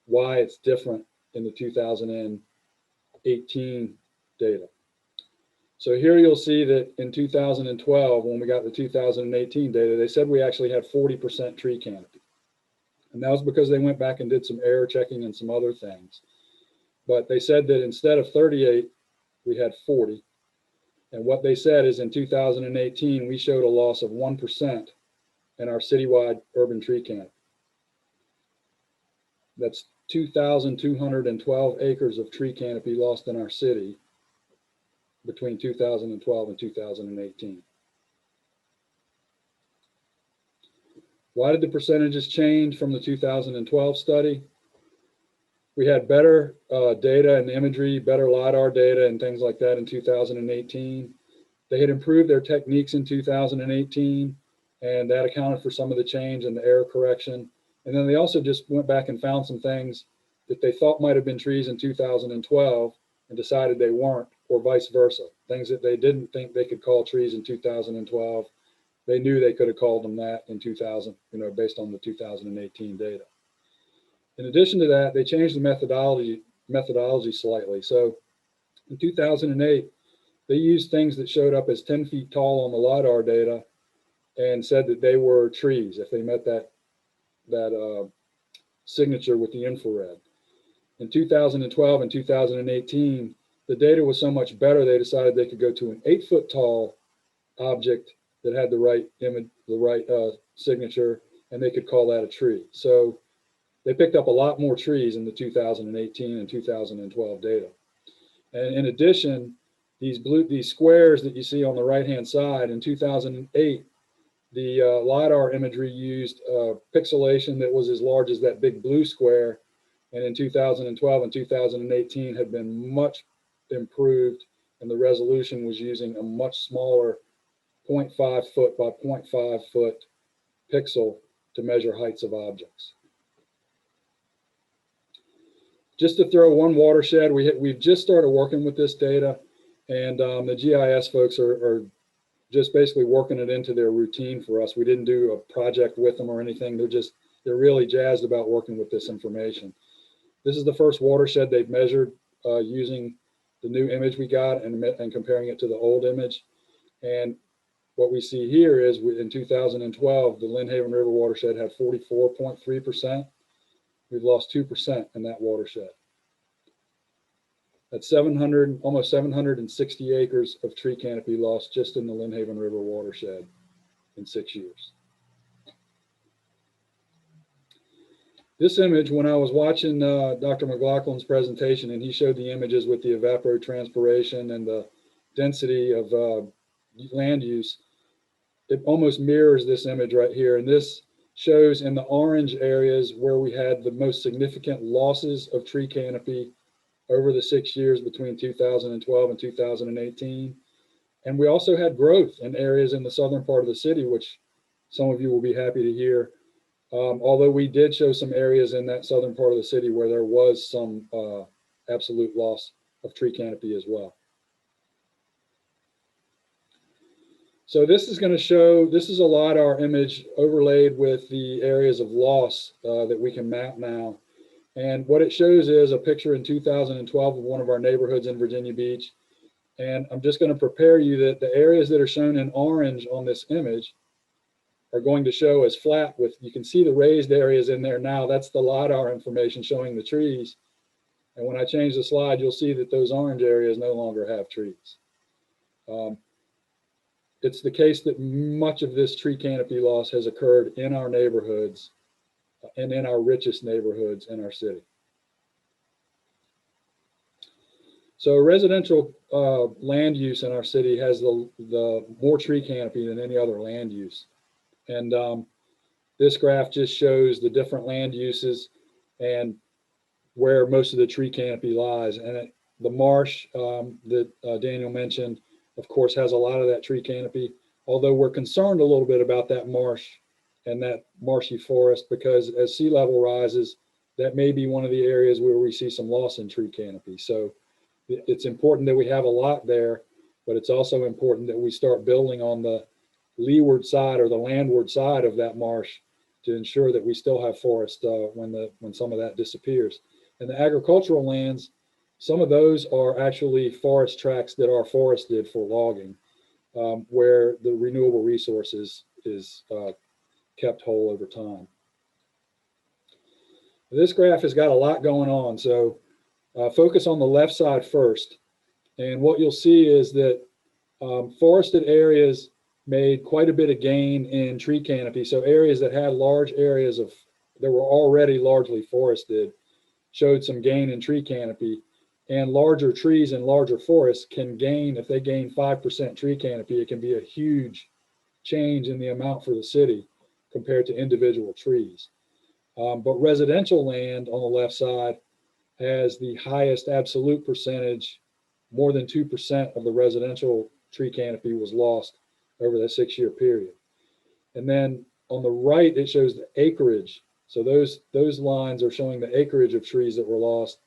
why it's different in the 2018 data. So here you'll see that in 2012, when we got the 2018 data, they said we actually had 40% tree canopy. And that was because they went back and did some error checking and some other things. But they said that instead of 38, we had 40. And what they said is in 2018, we showed a loss of 1% in our citywide urban tree canopy. That's 2,212 acres of tree canopy lost in our city between 2012 and 2018. Why did the percentages change from the 2012 study? We had better data and imagery, better LiDAR data and things like that in 2018. They had improved their techniques in 2018, and that accounted for some of the change and the error correction. And then they also just went back and found some things that they thought might have been trees in 2012 and decided they weren't, or vice versa. Things that they didn't think they could call trees in 2012, they knew they could have called them that in 2000, based on the 2018 data. In addition to that, they changed the methodology slightly. So in 2008, they used things that showed up as 10 feet tall on the LiDAR data and said that they were trees if they met that signature with the infrared. In 2012 and 2018, the data was so much better, they decided they could go to an 8-foot tall object that had the right image, the right signature, and they could call that a tree. So they picked up a lot more trees in the 2018 and 2012 data. And in addition, these squares that you see on the right-hand side, in 2008, the LiDAR imagery used pixelation that was as large as that big blue square. And in 2012 and 2018 had been much improved, and the resolution was using a much smaller 0.5 foot by 0.5 foot pixel to measure heights of objects. Just to throw one watershed, we've just started working with this data, and the GIS folks are just basically working it into their routine for us. We didn't do a project with them or anything. They're really jazzed about working with this information. This is the first watershed they've measured using the new image we got and comparing it to the old image. And what we see here is in 2012, the Lynn Haven River watershed had 44.3%. We've lost 2% in that watershed. That's almost 760 acres of tree canopy lost just in the Lynn Haven River watershed in 6 years. This image, when I was watching Dr. McLaughlin's presentation, and he showed the images with the evapotranspiration and the density of land use, it almost mirrors this image right here. And this shows in the orange areas where we had the most significant losses of tree canopy over the 6 years between 2012 and 2018. And we also had growth in areas in the southern part of the city, which some of you will be happy to hear. Although we did show some areas in that southern part of the city where there was some absolute loss of tree canopy as well. So this is going to show, this is a LiDAR image overlaid with the areas of loss that we can map now. And what it shows is a picture in 2012 of one of our neighborhoods in Virginia Beach. And I'm just going to prepare you that the areas that are shown in orange on this image are going to show as flat with, you can see the raised areas in there now. That's the LiDAR information showing the trees. And when I change the slide, you'll see that those orange areas no longer have trees. It's the case that much of this tree canopy loss has occurred in our neighborhoods and in our richest neighborhoods in our city. So residential land use in our city has the more tree canopy than any other land use. And this graph just shows the different land uses and where most of the tree canopy lies. And the marsh that Daniel mentioned, of course, has a lot of that tree canopy, although we're concerned a little bit about that marsh and that marshy forest, because as sea level rises, that may be one of the areas where we see some loss in tree canopy. So it's important that we have a lot there, but it's also important that we start building on the leeward side or the landward side of that marsh to ensure that we still have forest when some of that disappears. And the agricultural lands, some of those are actually forest tracts that are forested for logging, where the renewable resources is kept whole over time. This graph has got a lot going on, so focus on the left side first. And what you'll see is that forested areas made quite a bit of gain in tree canopy. So areas that had large areas that were already largely forested showed some gain in tree canopy. And larger trees and larger forests can gain, if they gain 5% tree canopy, it can be a huge change in the amount for the city compared to individual trees. But residential land on the left side has the highest absolute percentage. More than 2% of the residential tree canopy was lost over the 6-year period. And then on the right, it shows the acreage. So those lines are showing the acreage of trees that were lost.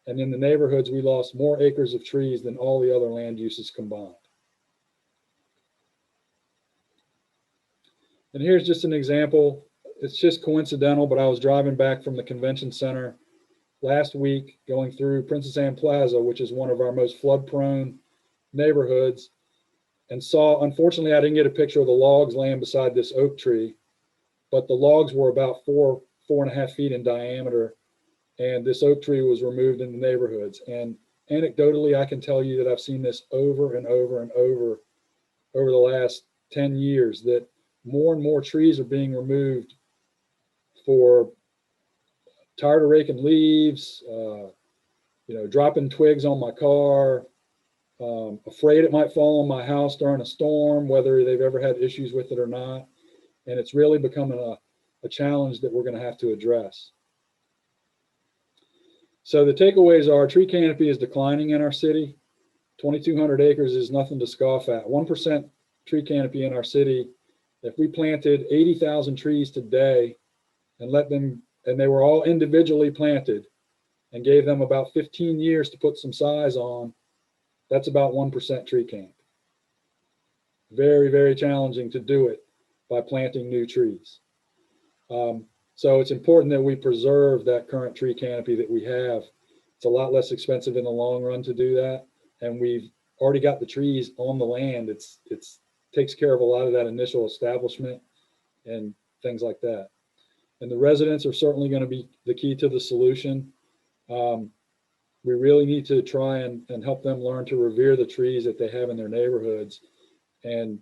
And in the neighborhoods, we lost more acres of trees than all the other land uses combined. And here's just an example. It's just coincidental, but I was driving back from the convention center last week going through Princess Anne Plaza, which is one of our most flood-prone neighborhoods, and saw, unfortunately, I didn't get a picture of the logs laying beside this oak tree, but the logs were about 4.5 feet in diameter, and this oak tree was removed in the neighborhoods. And anecdotally, I can tell you that I've seen this over and over and over the last 10 years, that more and more trees are being removed for tired of raking leaves, dropping twigs on my car, afraid it might fall on my house during a storm, whether they've ever had issues with it or not. And it's really becoming a challenge that we're going to have to address. So the takeaways are tree canopy is declining in our city. 2,200 acres is nothing to scoff at. 1% tree canopy in our city. If we planted 80,000 trees today and and they were all individually planted and gave them about 15 years to put some size on, that's about 1% tree canopy. Very, very challenging to do it by planting new trees. So it's important that we preserve that current tree canopy that we have. It's a lot less expensive in the long run to do that. And we've already got the trees on the land. It's takes care of a lot of that initial establishment and things like that. And the residents are certainly going to be the key to the solution. We really need to try and help them learn to revere the trees that they have in their neighborhoods and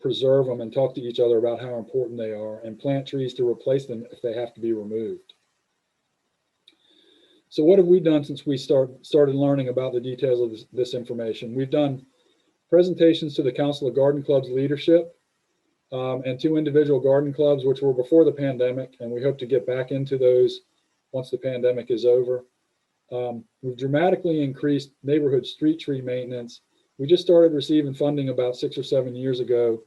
preserve them and talk to each other about how important they are and plant trees to replace them if they have to be removed. So what have we done since we started learning about the details of this information? We've done presentations to the Council of Garden Clubs leadership and 2 individual garden clubs, which were before the pandemic, and we hope to get back into those once the pandemic is over. We've dramatically increased neighborhood street tree maintenance. We just started receiving funding about 6 or 7 years ago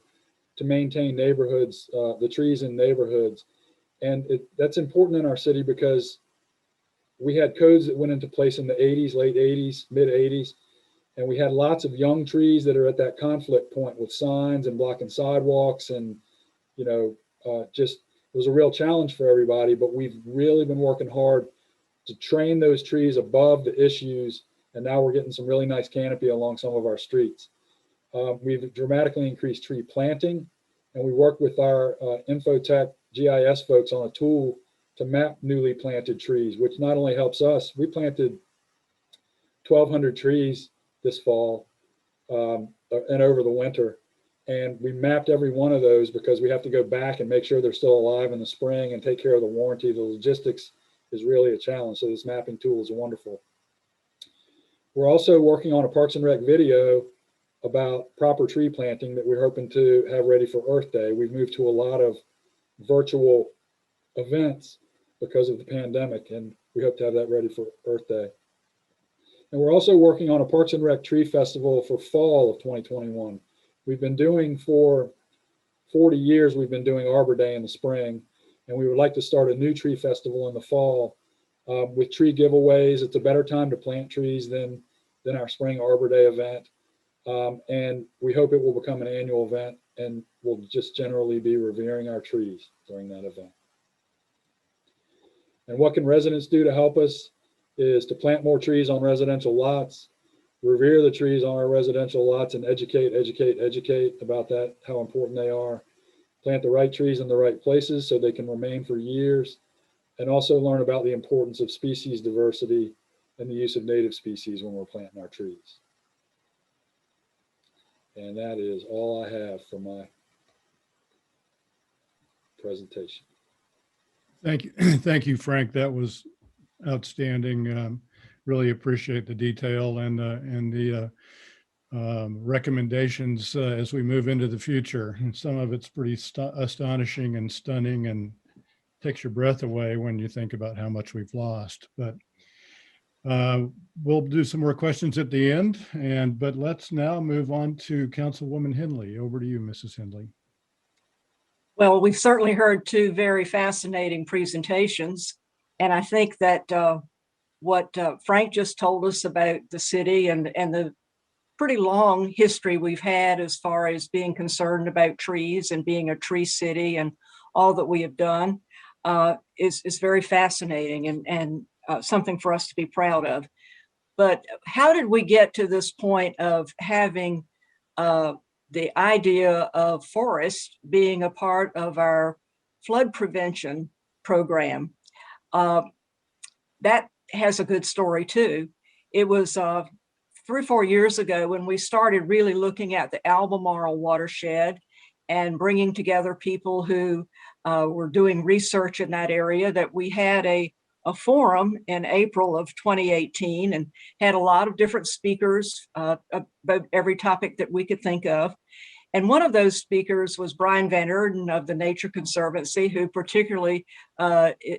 to maintain neighborhoods, the trees in neighborhoods. And that's important in our city because we had codes that went into place in the 80s, late 80s, mid 80s. And we had lots of young trees that are at that conflict point with signs and blocking sidewalks. And, it was a real challenge for everybody, but we've really been working hard to train those trees above the issues. And now we're getting some really nice canopy along some of our streets. We've dramatically increased tree planting, and we worked with our Infotech GIS folks on a tool to map newly planted trees, which not only helps us. We planted 1,200 trees this fall and over the winter. And we mapped every one of those because we have to go back and make sure they're still alive in the spring and take care of the warranty. The logistics is really a challenge. So this mapping tool is wonderful. We're also working on a Parks and Rec video about proper tree planting that we're hoping to have ready for Earth Day. We've moved to a lot of virtual events because of the pandemic, and we hope to have that ready for Earth Day. And we're also working on a Parks and Rec tree festival for fall of 2021. We've been doing for 40 years, we've been doing Arbor Day in the spring, and we would like to start a new tree festival in the fall with tree giveaways. It's a better time to plant trees than our spring Arbor Day event. And we hope it will become an annual event, and we'll just generally be revering our trees during that event. And what can residents do to help us is to plant more trees on residential lots, revere the trees on our residential lots, and educate about that, how important they are. Plant the right trees in the right places so they can remain for years, and also learn about the importance of species diversity and the use of native species when we're planting our trees. And that is all I have for my presentation. Thank you. Thank you, Frank. That was outstanding. Really appreciate the detail and the recommendations as we move into the future. And some of it's pretty astonishing and stunning and takes your breath away when you think about how much we've lost. But we'll do some more questions at the end. But let's now move on to Councilwoman Henley. Over to you, Mrs. Henley. Well, we've certainly heard two very fascinating presentations. And I think that what Frank just told us about the city and the pretty long history we've had as far as being concerned about trees and being a tree city and all that we have done is very fascinating and something for us to be proud of. But how did we get to this point of having the idea of forest being a part of our flood prevention program? That has a good story too. It was 3 or 4 years ago when we started really looking at the Albemarle watershed and bringing together people who were doing research in that area, that we had a forum in April of 2018 and had a lot of different speakers about every topic that we could think of. And one of those speakers was Brian Van Erden of the Nature Conservancy, who particularly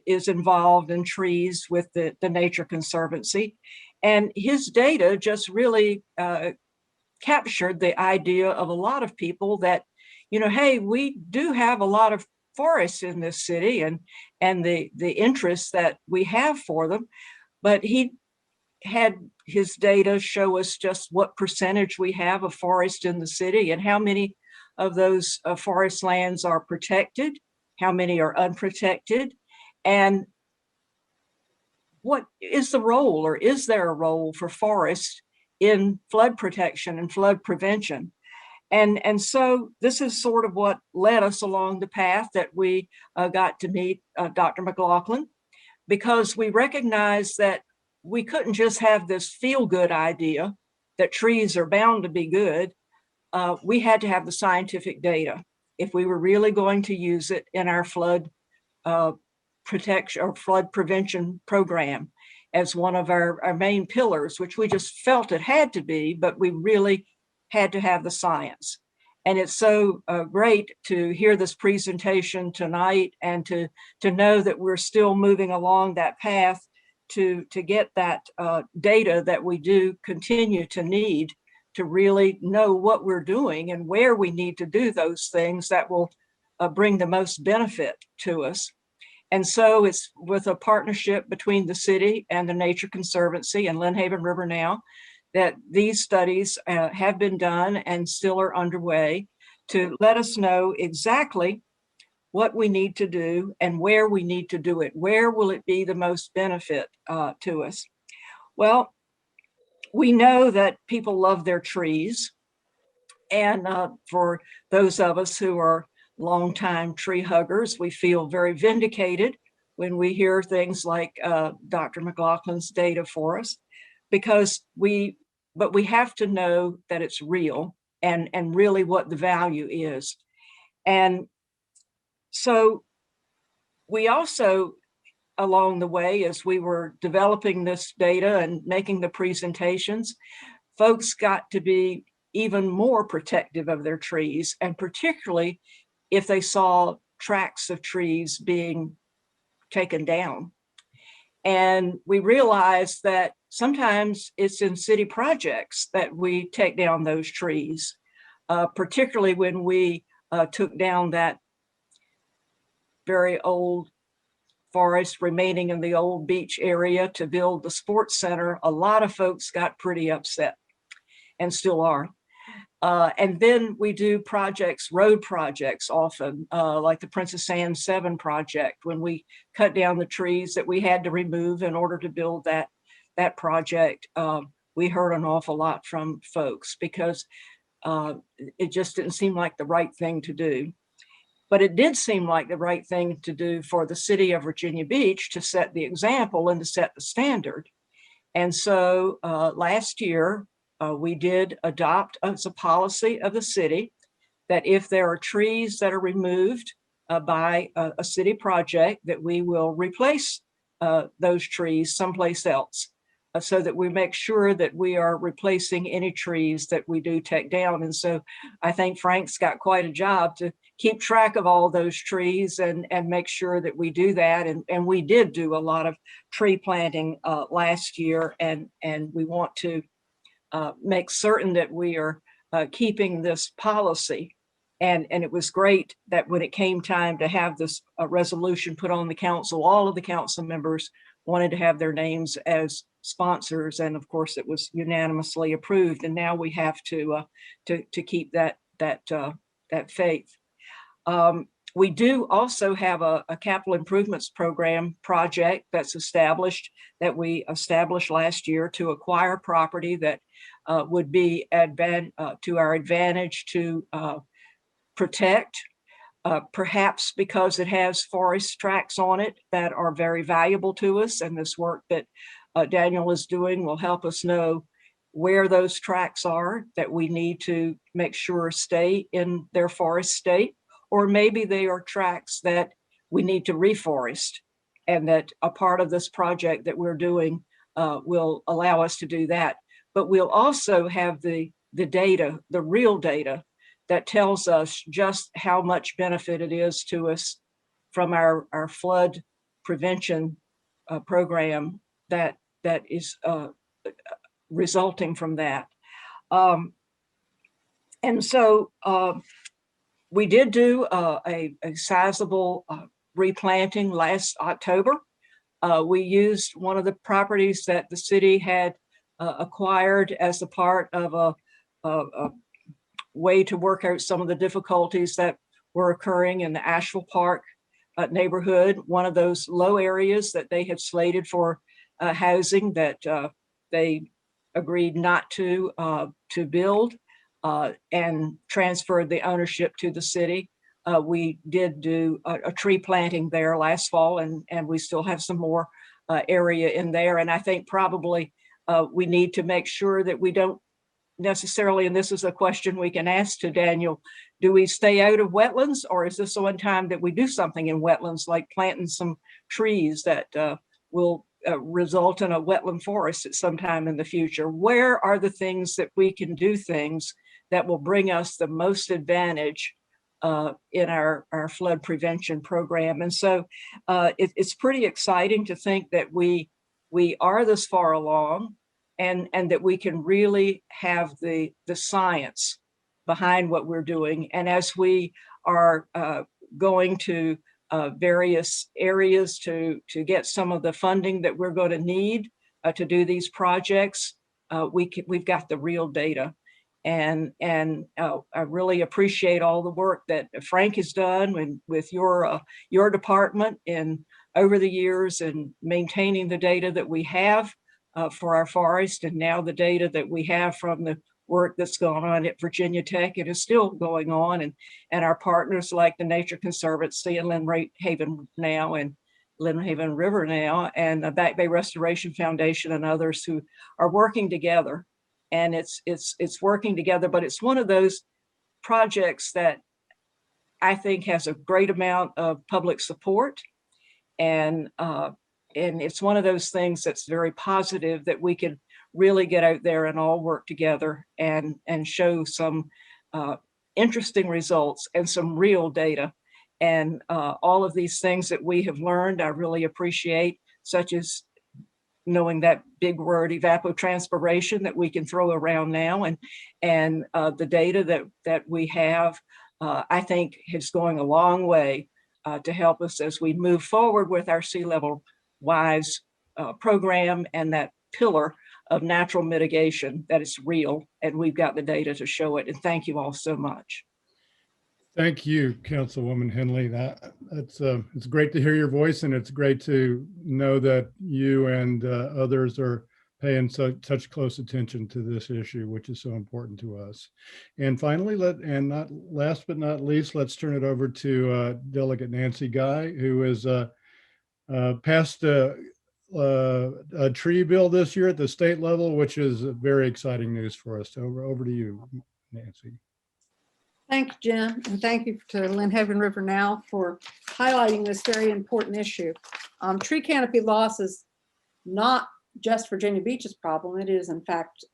is involved in trees with the Nature Conservancy. And his data just really captured the idea of a lot of people that, you know, hey, we do have a lot of forests in this city and the interests that we have for them. But he had his data show us just what percentage we have of forest in the city and how many of those forest lands are protected, how many are unprotected, and what is the role, or is there a role for forests in flood protection and flood prevention? And so this is sort of what led us along the path that we got to meet Dr. McLaughlin, because we recognized that we couldn't just have this feel-good idea that trees are bound to be good. We had to have the scientific data if we were really going to use it in our flood protection or flood prevention program as one of our main pillars, which we just felt it had to be, but we really had to have the science. And it's so great to hear this presentation tonight and to know that we're still moving along that path to get that data that we do continue to need to really know what we're doing and where we need to do those things that will bring the most benefit to us. And so it's with a partnership between the city and the Nature Conservancy and Lynnhaven River Now that these studies have been done and still are underway to let us know exactly what we need to do and where we need to do it. Where will it be the most benefit to us? Well, we know that people love their trees. And for those of us who are longtime tree huggers, we feel very vindicated when we hear things like Dr. McLaughlin's data for us, because we have to know that it's real. and really what the value is. And so we also, along the way, as we were developing this data and making the presentations, folks got to be even more protective of their trees, and particularly if they saw tracts of trees being taken down. And we realized that sometimes it's in city projects that we take down those trees, particularly when we took down that very old forest remaining in the old beach area to build the sports center. A lot of folks got pretty upset and still are. And then we do projects, road projects often, like the Princess Anne 7 project, when we cut down the trees that we had to remove in order to build that project. We heard an awful lot from folks because it just didn't seem like the right thing to do. But it did seem like the right thing to do for the city of Virginia Beach to set the example and to set the standard. And so last year, we did adopt as a policy of the city that if there are trees that are removed by a city project, that we will replace those trees someplace else, so that we make sure that we are replacing any trees that we do take down. And so I think Frank's got quite a job to keep track of all those trees and make sure that we do that. And we did do a lot of tree planting last year, and we want to make certain that we are keeping this policy. And it was great that when it came time to have this resolution put on the council, all of the council members wanted to have their names as sponsors, and of course it was unanimously approved. And now we have to keep that faith. We do also have a capital improvements program project that's established, that we established last year to acquire property that would be to our advantage to protect, perhaps because it has forest tracts on it that are very valuable to us. And this work that Daniel is doing will help us know where those tracts are that we need to make sure stay in their forest state, or maybe they are tracts that we need to reforest, and that a part of this project that we're doing will allow us to do that. But we'll also have the data, the real data, that tells us just how much benefit it is to us from our flood prevention program that is resulting from that. And so we did do a sizable replanting last October. We used one of the properties that the city had acquired as a part of a way to work out some of the difficulties that were occurring in the Asheville Park neighborhood, one of those low areas that they had slated for housing that they agreed not to build, and transferred the ownership to the city. We did do a tree planting there last fall, and we still have some more area in there. And I think probably we need to make sure that we don't necessarily, and this is a question we can ask to Daniel, do we stay out of wetlands, or is this the one time that we do something in wetlands, like planting some trees that will result in a wetland forest at some time in the future? Where are the things that we can do things that will bring us the most advantage in our flood prevention program? And so it's pretty exciting to think that we are this far along, and that we can really have the science behind what we're doing. And as we are going to various areas to get some of the funding that we're going to need to do these projects, we've got the real data. And I really appreciate all the work that Frank has done with your department and over the years, and maintaining the data that we have for our forest, and now the data that we have from the work that's going on at Virginia Tech. It is still going on, and our partners like the Nature Conservancy and Lynnhaven now, and Lynnhaven River now, and the Back Bay Restoration Foundation and others who are working together. and it's working together, but it's one of those projects that I think has a great amount of public support, and it's one of those things that's very positive that we could really get out there and all work together and show some interesting results and some real data. And all of these things that we have learned, I really appreciate, such as knowing that big word evapotranspiration that we can throw around now, and the data that we have, I think is going a long way to help us as we move forward with our Sea Level Rise program and that pillar of natural mitigation that is real, and we've got the data to show it. And thank you all so much. Thank you, Councilwoman Henley. It's great to hear your voice, and it's great to know that you and others are paying such close attention to this issue, which is so important to us. And finally, not last but not least, let's turn it over to Delegate Nancy Guy, who has passed a tree bill this year at the state level, which is very exciting news for us. Over to you, Nancy. Thank you, Jim, and thank you to Lynn Haven River Now for highlighting this very important issue. Tree canopy loss is not just Virginia Beach's problem. It is, in fact,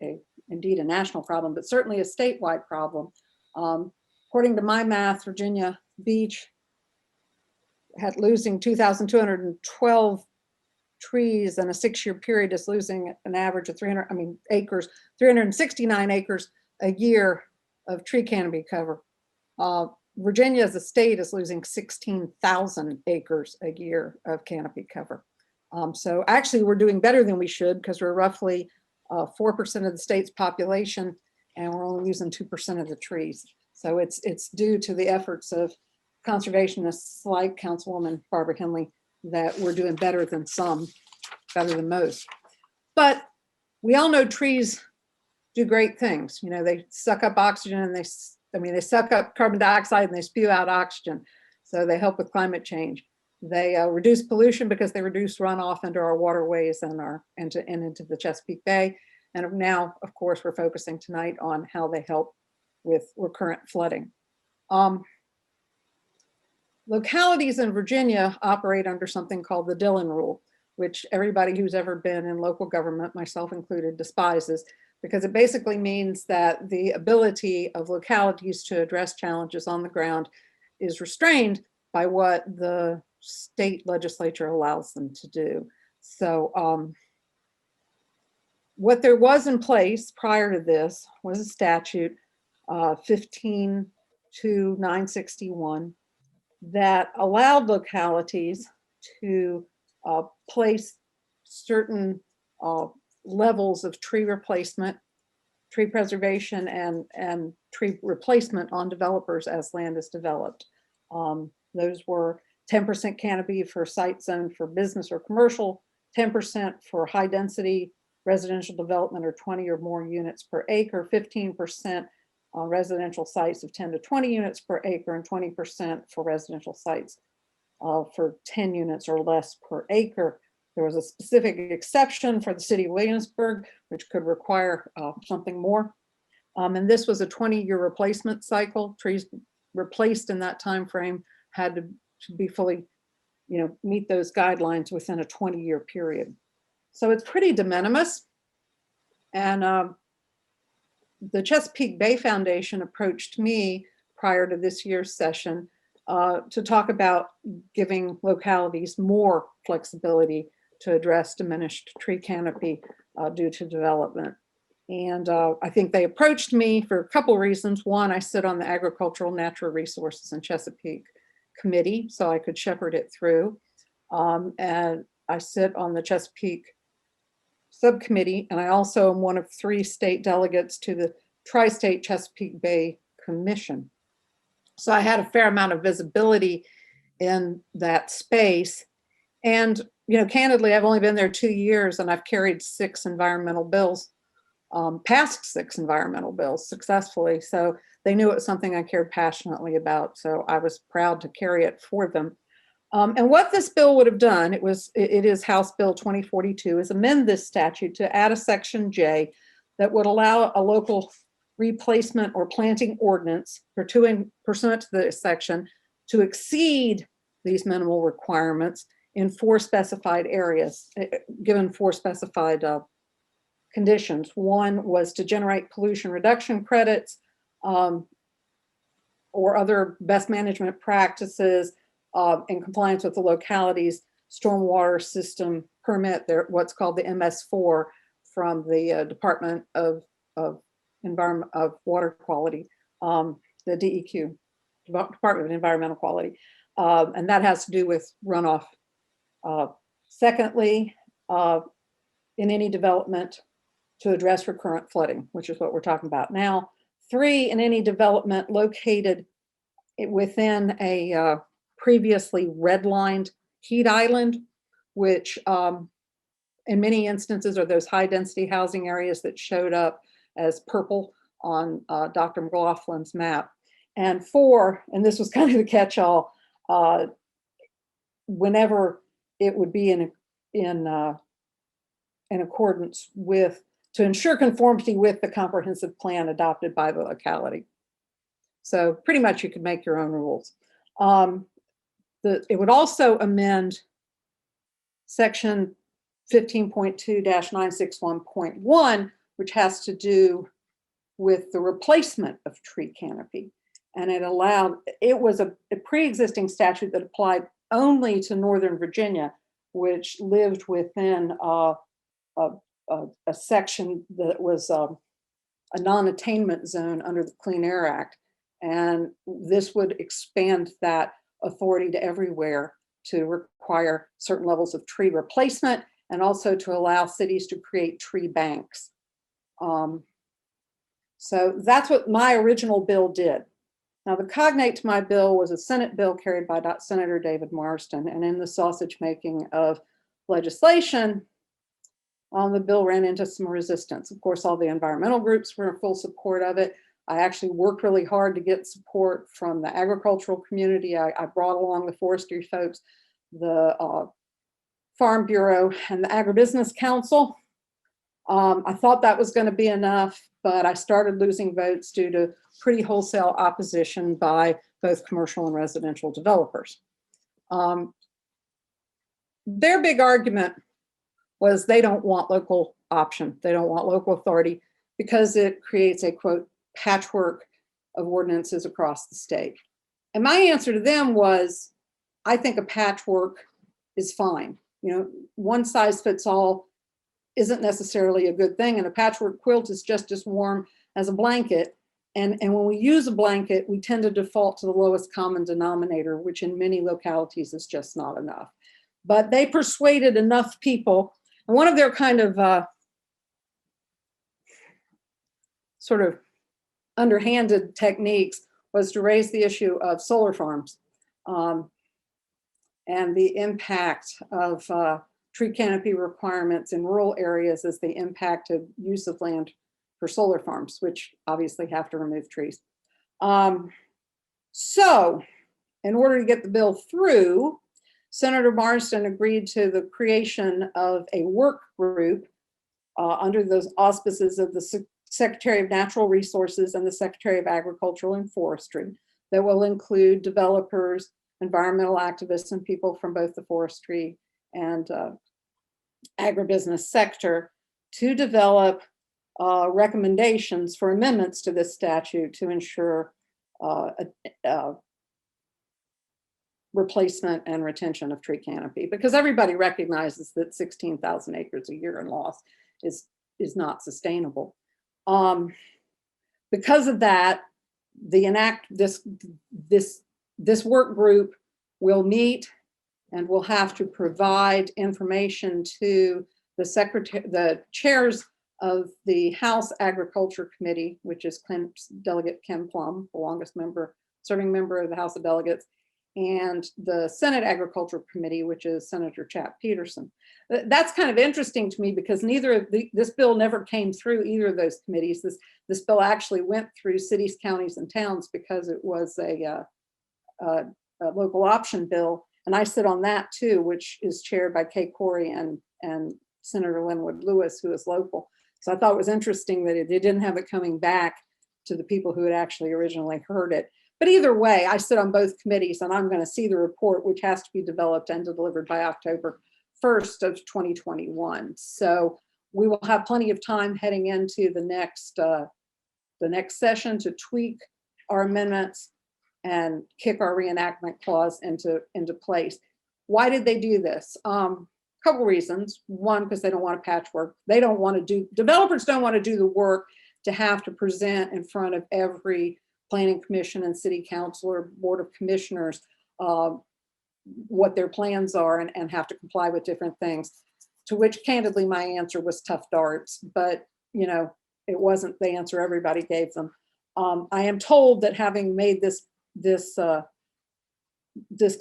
indeed a national problem, but certainly a statewide problem. According to my math, Virginia Beach had losing 2,212 trees in a 6-year period, is losing an average of 369 acres a year of tree canopy cover. Virginia as a state is losing 16,000 acres a year of canopy cover. So actually we're doing better than we should, because we're roughly 4% of the state's population, and we're only using 2% of the trees. So it's due to the efforts of conservationists like Councilwoman Barbara Henley that we're doing better than most. But we all know trees do great things. You know, they suck up oxygen, and they suck up carbon dioxide and they spew out oxygen. So they help with climate change. They reduce pollution because they reduce runoff into our waterways and into the Chesapeake Bay. And now, of course, we're focusing tonight on how they help with recurrent flooding. Localities in Virginia operate under something called the Dillon Rule, which everybody who's ever been in local government, myself included, despises, because it basically means that the ability of localities to address challenges on the ground is restrained by what the state legislature allows them to do. So what there was in place prior to this was a statute 15-961 that allowed localities to place certain levels of tree replacement, tree preservation, and tree replacement on developers as land is developed. Those were 10% canopy for site zone for business or commercial, 10% for high density residential development or 20 or more units per acre, 15% on residential sites of 10 to 20 units per acre, and 20% for residential sites for 10 units or less per acre. There was a specific exception for the city of Williamsburg, which could require something more. And this was a 20-year replacement cycle. Trees replaced in that time frame had to be fully, meet those guidelines within a 20-year period. So it's pretty de minimis. And the Chesapeake Bay Foundation approached me prior to this year's session to talk about giving localities more flexibility to address diminished tree canopy due to development. And I think they approached me for a couple of reasons. One, I sit on the Agricultural Natural Resources and Chesapeake Committee, so I could shepherd it through. And I sit on the Chesapeake Subcommittee, and I also am one of 3 state delegates to the Tri-State Chesapeake Bay Commission. So I had a fair amount of visibility in that space. And, candidly, I've only been there 2 years, and I've carried 6 environmental bills, passed 6 environmental bills successfully. So they knew it was something I cared passionately about. So I was proud to carry it for them. And what this bill would have done, it is House Bill 2042, is amend this statute to add a Section J that would allow a local replacement or planting ordinance pursuant to this section to exceed these minimal requirements in 4 specified areas, given 4 specified conditions. One was to generate pollution reduction credits or other best management practices in compliance with the locality's stormwater system permit, what's called the MS4 from the Department of Water Quality, the DEQ, Department of Environmental Quality. And that has to do with runoff. Secondly, in any development to address recurrent flooding, which is what we're talking about now. 3, in any development located within a previously redlined heat island, which in many instances are those high density housing areas that showed up as purple on Dr. McLaughlin's map. And 4, and this was kind of the catch-all, whenever it would be in accordance with, to ensure conformity with the comprehensive plan adopted by the locality. So pretty much you could make your own rules. It would also amend section 15.2-961.1, which has to do with the replacement of tree canopy. And it was a pre-existing statute that applied only to Northern Virginia, which lived within a section that was a non-attainment zone under the Clean Air Act. And this would expand that authority to everywhere to require certain levels of tree replacement and also to allow cities to create tree banks. So that's what my original bill did. Now, the cognate to my bill was a Senate bill carried by Senator David Marston, and in the sausage making of legislation, the bill ran into some resistance. Of course, all the environmental groups were in full support of it. I actually worked really hard to get support from the agricultural community. I brought along the forestry folks, the Farm Bureau, and the Agribusiness Council. I thought that was going to be enough, but I started losing votes due to pretty wholesale opposition by both commercial and residential developers. Their big argument was they don't want local option. They don't want local authority because it creates a, quote, patchwork of ordinances across the state. And my answer to them was, I think a patchwork is fine. You know, one size fits all isn't necessarily a good thing. And a patchwork quilt is just as warm as a blanket. And when we use a blanket, we tend to default to the lowest common denominator, which in many localities is just not enough. But they persuaded enough people. And one of their kind of sort of underhanded techniques was to raise the issue of solar farms and the impact of tree canopy requirements in rural areas as they impacted use of land for solar farms, which obviously have to remove trees. So in order to get the bill through, Senator Marston agreed to the creation of a work group under those auspices of the Secretary of Natural Resources and the Secretary of Agriculture and Forestry that will include developers, environmental activists, and people from both the forestry and agribusiness sector to develop recommendations for amendments to this statute to ensure replacement and retention of tree canopy, because everybody recognizes that 16,000 acres a year in loss is not sustainable. Because of that, this work group will meet and will have to provide information to the chairs of the House Agriculture Committee, which is Delegate Kim Plum, the longest serving member of the House of Delegates, and the Senate Agriculture Committee, which is Senator Chap Peterson. That's kind of interesting to me because this bill never came through either of those committees. This bill actually went through cities, counties, and towns because it was a local option bill. And I sit on that too, which is chaired by Kay Corey and Senator Linwood Lewis, who is local. So I thought it was interesting that they didn't have it coming back to the people who had actually originally heard it. But either way, I sit on both committees, and I'm going to see the report, which has to be developed and delivered by October 1st of 2021. So we will have plenty of time heading into the next session to tweak our amendments and kick our reenactment clause into place. Why did they do this? Couple reasons. One, because they don't want to patchwork. Developers don't want to do the work to have to present in front of every planning commission and city council or board of commissioners what their plans are and have to comply with different things. To which candidly my answer was tough darts, but it wasn't the answer everybody gave them. I am told that having made this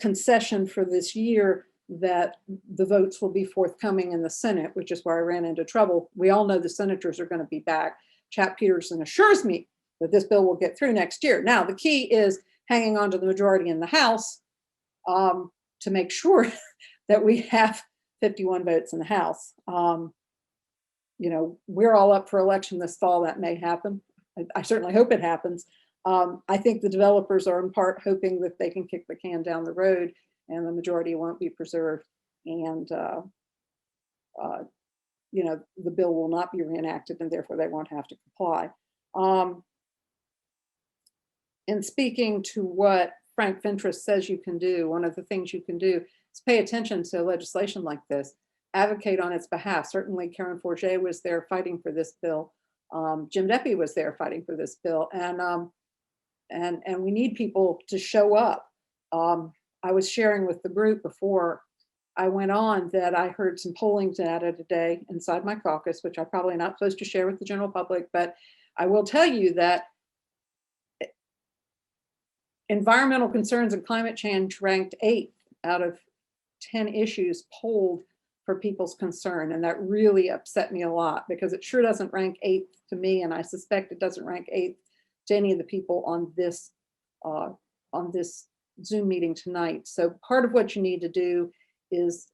concession for this year, that the votes will be forthcoming in the Senate, which is where I ran into trouble. We all know the senators are going to be back. Chap Peterson assures me that this bill will get through next year. Now, the key is hanging on to the majority in the House to make sure that we have 51 votes in the House. We're all up for election this fall. That may happen. I certainly hope it happens. I think the developers are in part hoping that they can kick the can down the road and the majority won't be preserved. And, the bill will not be reenacted and therefore they won't have to comply. In speaking to what Frank Fentress says you can do, one of the things you can do is pay attention to legislation like this, advocate on its behalf. Certainly Karen Forget was there fighting for this bill. Jim Deppie was there fighting for this bill. And we need people to show up. I was sharing with the group before I went on that I heard some polling data today inside my caucus, which I'm probably not supposed to share with the general public, but I will tell you that environmental concerns and climate change ranked 8th out of 10 issues polled for people's concern. And that really upset me a lot because it sure doesn't rank 8th to me. And I suspect it doesn't rank 8th to any of the people on this Zoom meeting tonight. So part of what you need to do is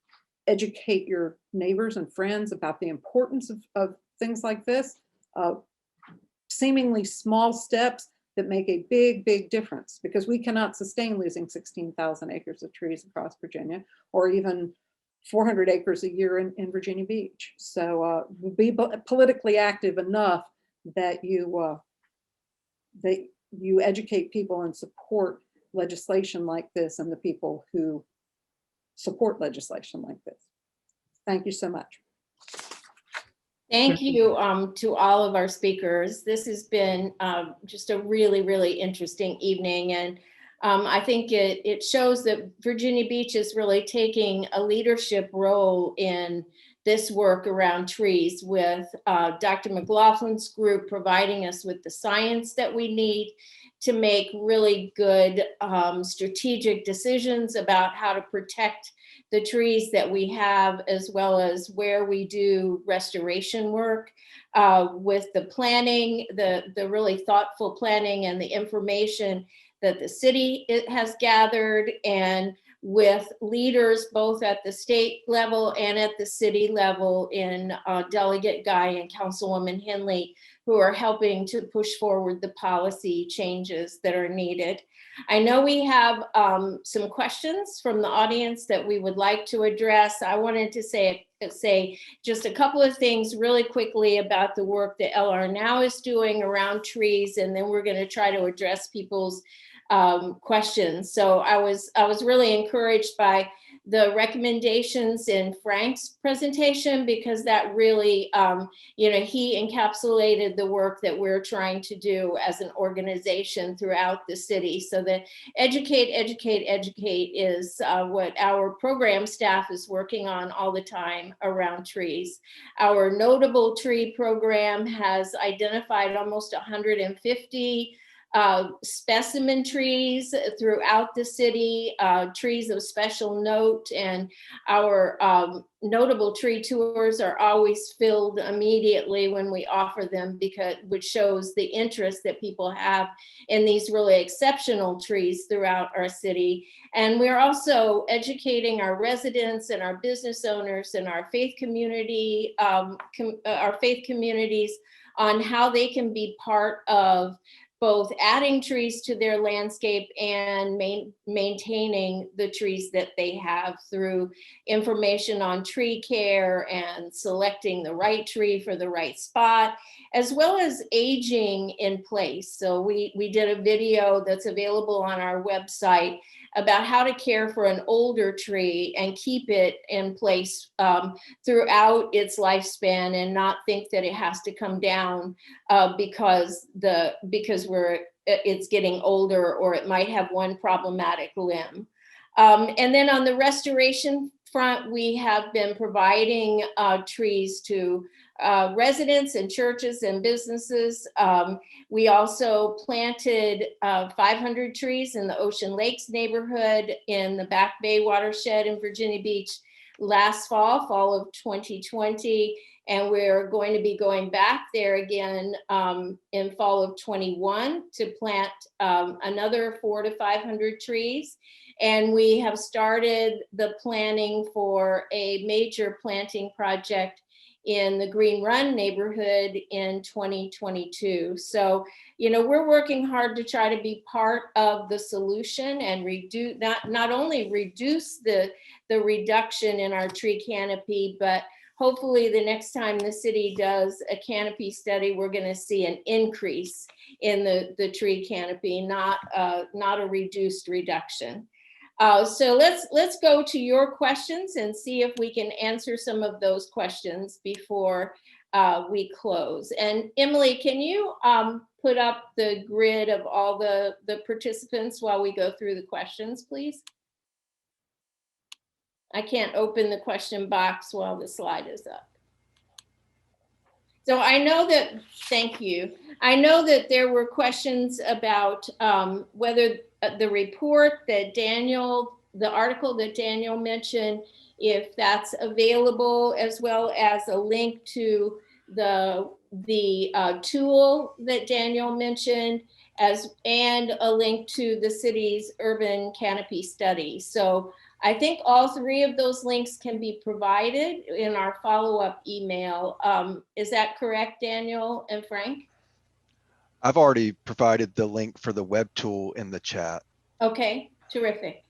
educate your neighbors and friends about the importance of things like this, seemingly small steps that make a big, big difference, because we cannot sustain losing 16,000 acres of trees across Virginia, or even 400 acres a year in Virginia Beach. So be politically active enough that you educate people and support legislation like this and the people who support legislation like this. Thank you so much. Thank you to all of our speakers. This has been just a really, really interesting evening. And I think it shows that Virginia Beach is really taking a leadership role in this work around trees, with Dr. McLaughlin's group providing us with the science that we need to make really good strategic decisions about how to protect the trees that we have, as well as where we do restoration work, with the planning, the really thoughtful planning and the information that the city has gathered, and with leaders both at the state level and at the city level in Delegate Guy and Councilwoman Henley, who are helping to push forward the policy changes that are needed. I know we have some questions from the audience that we would like to address. I wanted to say just a couple of things really quickly about the work that LR Now is doing around trees, and then we're going to try to address people's questions. So I was really encouraged by the recommendations in Frank's presentation, because that really, he encapsulated the work that we're trying to do as an organization throughout the city. So that educate is what our program staff is working on all the time around trees. Our Notable Tree program has identified almost 150 specimen trees throughout the city, trees of special note, and our notable tree tours are always filled immediately when we offer them, which shows the interest that people have in these really exceptional trees throughout our city. And we're also educating our residents and our business owners and our faith community, our faith communities on how they can be part of both adding trees to their landscape and maintaining the trees that they have through information on tree care and selecting the right tree for the right spot, as well as aging in place. So we did a video that's available on our website about how to care for an older tree and keep it in place throughout its lifespan, and not think that it has to come down because it's getting older, or it might have one problematic limb. And then on the restoration front, we have been providing trees to residents and churches and businesses. We also planted 500 trees in the Ocean Lakes neighborhood in the Back Bay watershed in Virginia Beach last fall of 2020. And we're going to be going back there again in fall of 21 to plant another 400 to 500 trees. And we have started the planning for a major planting project in the Green Run neighborhood in 2022. So, we're working hard to try to be part of the solution and reduce, not only reduce the reduction in our tree canopy, but hopefully the next time the city does a canopy study, we're going to see an increase in the tree canopy, not a reduced reduction. So let's go to your questions and see if we can answer some of those questions before we close. And Emily, can you put up the grid of all the participants while we go through the questions, please? I can't open the question box while the slide is up. So I know that, thank you. I know that there were questions about whether the report that the article that Daniel mentioned, if that's available, as well as a link to the tool that Daniel mentioned, and a link to the city's urban canopy study. So I think all three of those links can be provided in our follow-up email. Is that correct, Daniel and Frank? I've already provided the link for the web tool in the chat. Okay, terrific.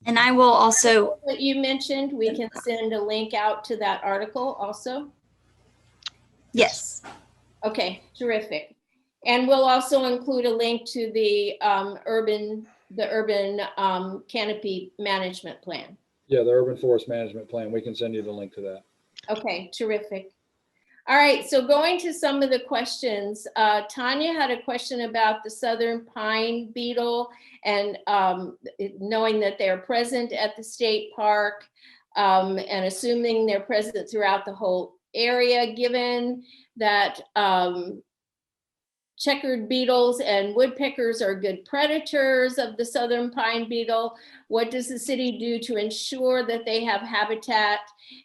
And I will also. What you mentioned, we can send a link out to that article also? Yes. Okay, terrific. And we'll also include a link to the urban canopy management plan. Yeah, the urban forest management plan. We can send you the link to that. Okay, terrific. All right, so going to some of the questions, Tanya had a question about the southern pine beetle and knowing that they're present at the state park and assuming they're present throughout the whole area, given that checkered beetles and woodpeckers are good predators of the southern pine beetle. What does the city do to ensure that they have habitat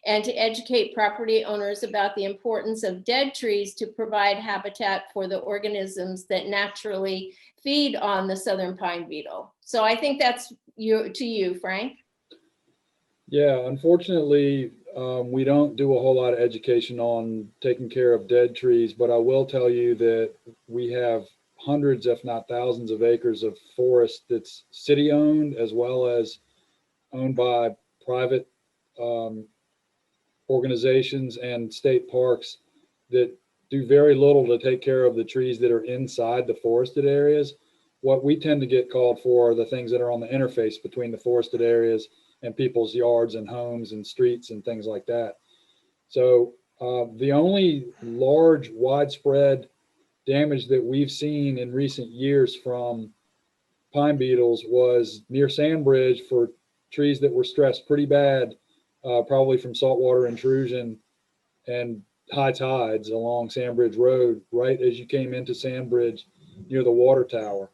and to educate property owners about the importance of dead trees to provide habitat for the organisms that naturally feed on the southern pine beetle? So I think that's to you, Frank. Yeah, unfortunately, we don't do a whole lot of education on taking care of dead trees, but I will tell you that we have hundreds, if not thousands of acres of forest that's city owned, as well as owned by private organizations and state parks that do very little to take care of the trees that are inside the forested areas. What we tend to get called for are the things that are on the interface between the forested areas and people's yards and homes and streets and things like that. So the only large widespread damage that we've seen in recent years from pine beetles was near Sandbridge for trees that were stressed pretty bad, probably from saltwater intrusion and high tides along Sandbridge Road, right as you came into Sandbridge near the water tower.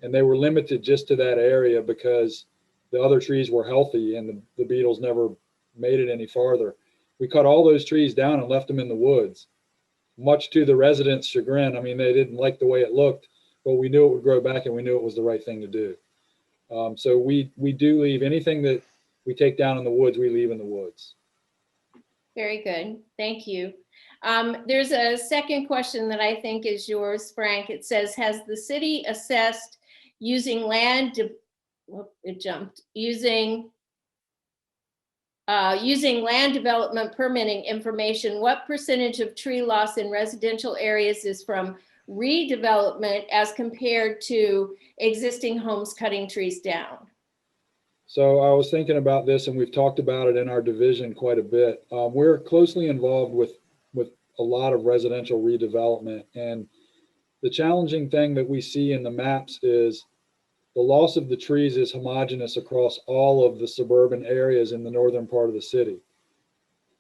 and they were limited just to that area because the other trees were healthy and the beetles never made it any farther. We cut all those trees down and left them in the woods, much to the residents' chagrin. I mean, they didn't like the way it looked, but we knew it would grow back and we knew it was the right thing to do. So we do leave anything that we take down in the woods, we leave in the woods. Very good. Thank you. There's a second question that I think is yours, Frank. It says, has the city assessed using land, using land development permitting information, what percentage of tree loss in residential areas is from redevelopment as compared to existing homes cutting trees down? So I was thinking about this, and we've talked about it in our division quite a bit. We're closely involved with a lot of residential redevelopment, and the challenging thing that we see in the maps is the loss of the trees is homogeneous across all of the suburban areas in the northern part of the city.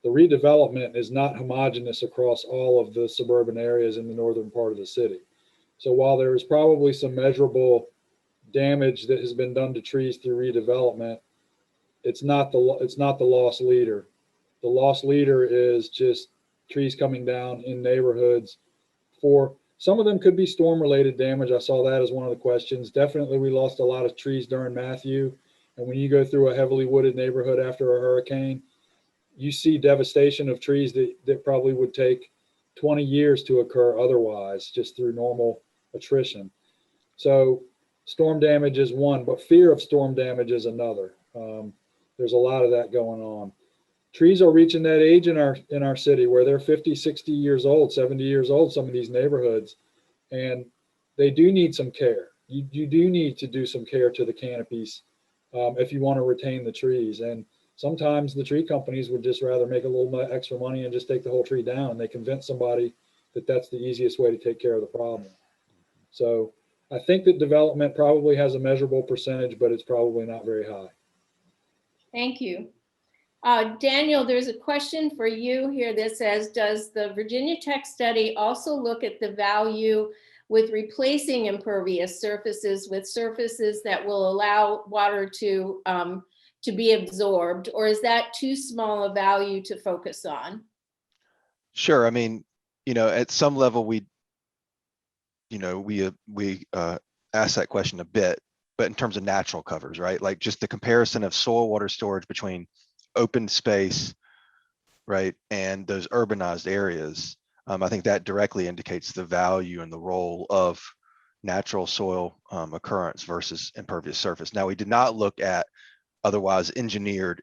The redevelopment is not homogeneous across all of the suburban areas in the northern part of the city. So while there is probably some measurable damage that has been done to trees through redevelopment, it's not the loss leader. The loss leader is just trees coming down in neighborhoods. For some of them could be storm related damage. I saw that as one of the questions. Definitely we lost a lot of trees during Matthew, and when you go through a heavily wooded neighborhood after a hurricane, you see devastation of trees that probably would take 20 years to occur otherwise, just through normal attrition. So storm damage is one, but fear of storm damage is another. There's a lot of that going on. Trees are reaching that age in our city where they're 50, 60 years old, 70 years old, some of these neighborhoods, and they do need some care. You do need to do some care to the canopies if you want to retain the trees. And sometimes the tree companies would just rather make a little extra money and just take the whole tree down. They convince somebody that that's the easiest way to take care of the problem. So I think that development probably has a measurable percentage, but it's probably not very high. Thank you. Daniel, there's a question for you here that says, does the Virginia Tech study also look at the value with replacing impervious surfaces with surfaces that will allow water to be absorbed, or is that too small a value to focus on? Sure. I mean, at some level, we ask that question a bit, but in terms of natural covers, right? Like just the comparison of soil water storage between open space, right, and those urbanized areas, I think that directly indicates the value and the role of natural soil occurrence versus impervious surface. Now, we did not look at otherwise engineered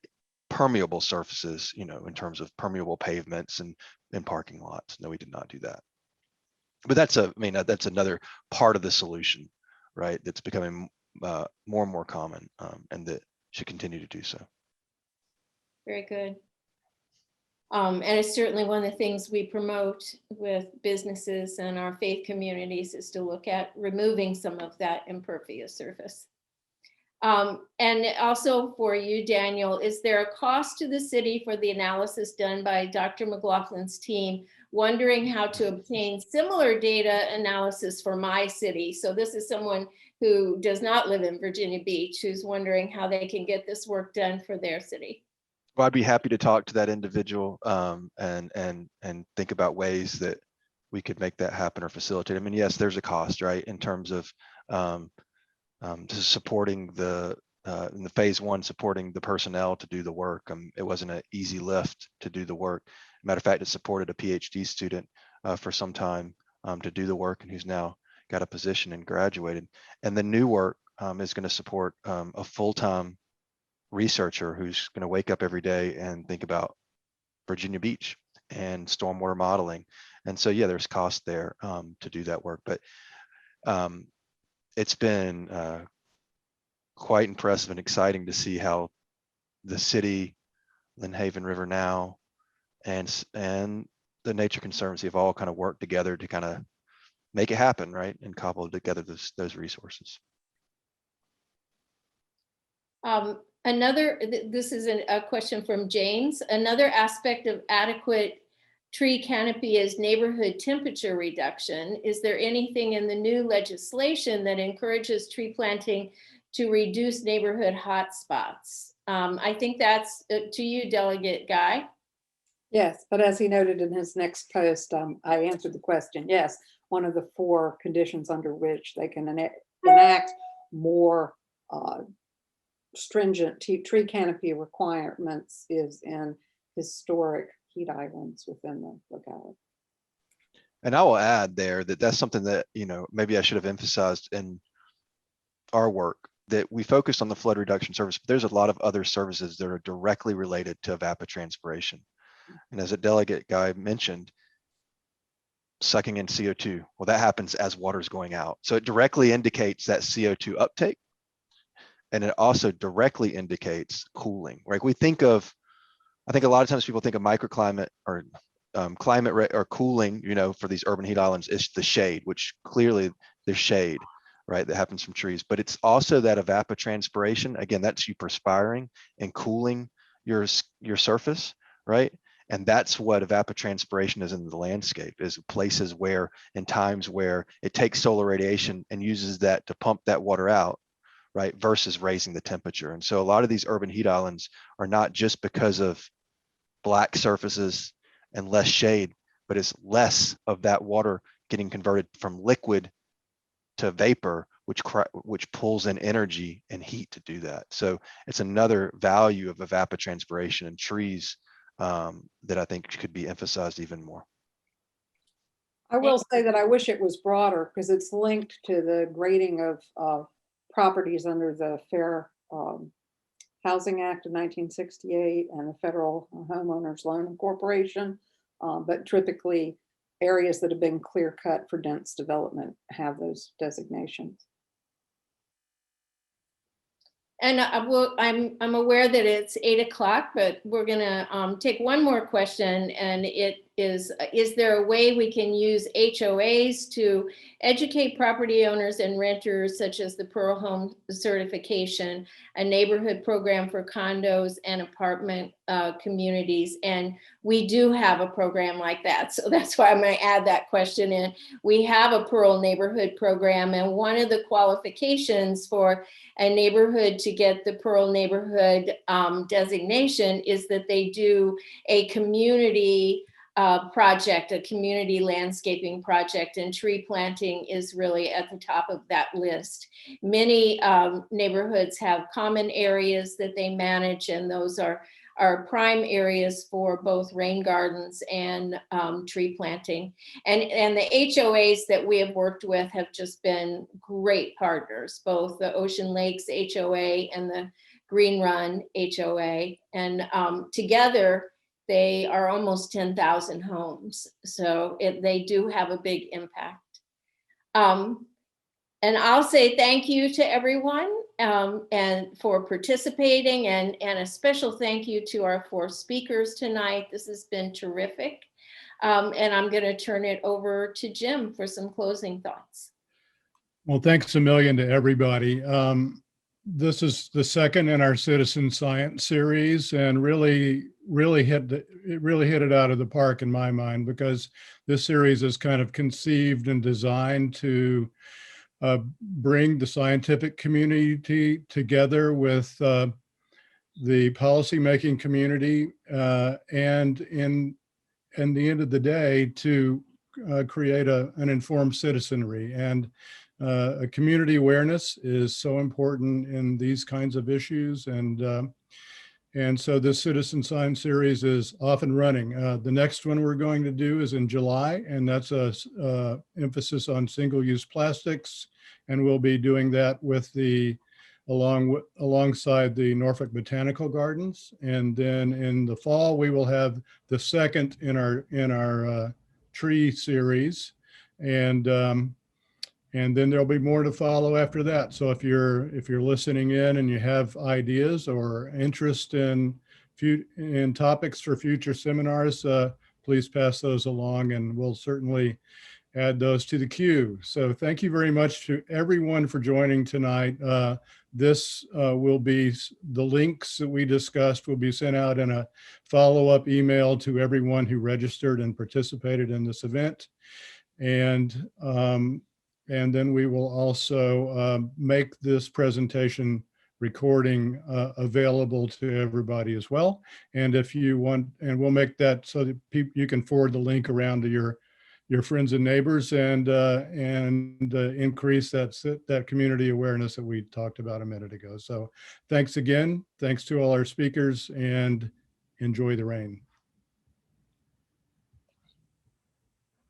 permeable surfaces, in terms of permeable pavements and parking lots. No, we did not do that. But that's another part of the solution, right? That's becoming more and more common, and that should continue to do so. Very good. And it's certainly one of the things we promote with businesses and our faith communities is to look at removing some of that impervious surface. And also for you, Daniel, is there a cost to the city for the analysis done by Dr. McLaughlin's team, wondering how to obtain similar data analysis for my city? So this is someone who does not live in Virginia Beach, who's wondering how they can get this work done for their city. Well, I'd be happy to talk to that individual and think about ways that we could make that happen or facilitate. I mean, yes, there's a cost, right, in terms of supporting in the phase one, supporting the personnel to do the work. It wasn't an easy lift to do the work. Matter of fact, it supported a Ph.D. student for some time to do the work, and who's now got a position and graduated. And the new work is going to support a full-time researcher who's going to wake up every day and think about Virginia Beach and stormwater modeling. And so, yeah, there's cost there to do that work, but it's been quite impressive and exciting to see how the city, Lynn Haven River Now, and the Nature Conservancy have all kind of worked together to kind of make it happen, right, and cobble together those resources. This is a question from James. Another aspect of adequate tree canopy as neighborhood temperature reduction. Is there anything in the new legislation that encourages tree planting to reduce neighborhood hotspots? I think that's to you, Delegate Guy. Yes, but as he noted in his next post, I answered the question. Yes, one of the 4 conditions under which they can enact more stringent tree canopy requirements is in historic heat islands within the locality. And I will add there that that's something that, you know, maybe I should have emphasized in our work, that we focused on the flood reduction service, but there's a lot of other services that are directly related to evapotranspiration. And as a Delegate Guy mentioned, sucking in CO2, well, that happens as water's going out. So it directly indicates that CO2 uptake. And it also directly indicates cooling, right? I think a lot of times people think of microclimate or climate or cooling, you know, for these urban heat islands is the shade, which clearly there's shade, right, that happens from trees. But it's also that evapotranspiration. Again, that's you perspiring and cooling your surface, right? And that's what evapotranspiration is in the landscape, is places where, in times where it takes solar radiation and uses that to pump that water out, right, versus raising the temperature. And so a lot of these urban heat islands are not just because of black surfaces and less shade, but it's less of that water getting converted from liquid to vapor, which pulls in energy and heat to do that. So it's another value of evapotranspiration in trees that I think could be emphasized even more. I will say that I wish it was broader because it's linked to the grading of properties under the Fair Housing Act of 1968 and the Federal Homeowners Loan Corporation. But typically areas that have been clear cut for dense development have those designations. And I'm aware that it's 8 o'clock, but we're gonna take one more question, and it is there a way we can use HOAs to educate property owners and renters, such as the Pearl Home Certification, a neighborhood program for condos and apartment communities? And we do have a program like that. So that's why I'm gonna add that question in. We have a Pearl neighborhood program, and one of the qualifications for a neighborhood to get the Pearl neighborhood designation is that they do a community project, a community landscaping project, and tree planting is really at the top of that list. Many neighborhoods have common areas that they manage, and those are prime areas for both rain gardens and tree planting. And the HOAs that we have worked with have just been great partners, both the Ocean Lakes HOA and the Green Run HOA. And together, they are almost 10,000 homes. So they do have a big impact. And I'll say thank you to everyone and for participating, and a special thank you to our 4 speakers tonight. This has been terrific. And I'm going to turn it over to Jim for some closing thoughts. Well, thanks a million to everybody. This is the second in our citizen science series, and really hit it out of the park in my mind, because this series is kind of conceived and designed to bring the scientific community together with the policymaking community, and in the end of the day, to create an informed citizenry. And a community awareness is so important in these kinds of issues. And so this citizen science series is off and running. The next one we're going to do is in July, and that's a emphasis on single-use plastics. And we'll be doing that with alongside the Norfolk Botanical Gardens. And then in the fall, we will have the second in our tree series. And then there'll be more to follow after that. So if you're listening in and you have ideas or interest in topics for future seminars, please pass those along, and we'll certainly add those to the queue. So thank you very much to everyone for joining tonight. This will be, the links that we discussed will be sent out in a follow-up email to everyone who registered and participated in this event. And then we will also make this presentation recording available to everybody as well. And if you want, and we'll make that so that you can forward the link around to your friends and neighbors and increase that community awareness that we talked about a minute ago. So thanks again. Thanks to all our speakers, and enjoy the rain.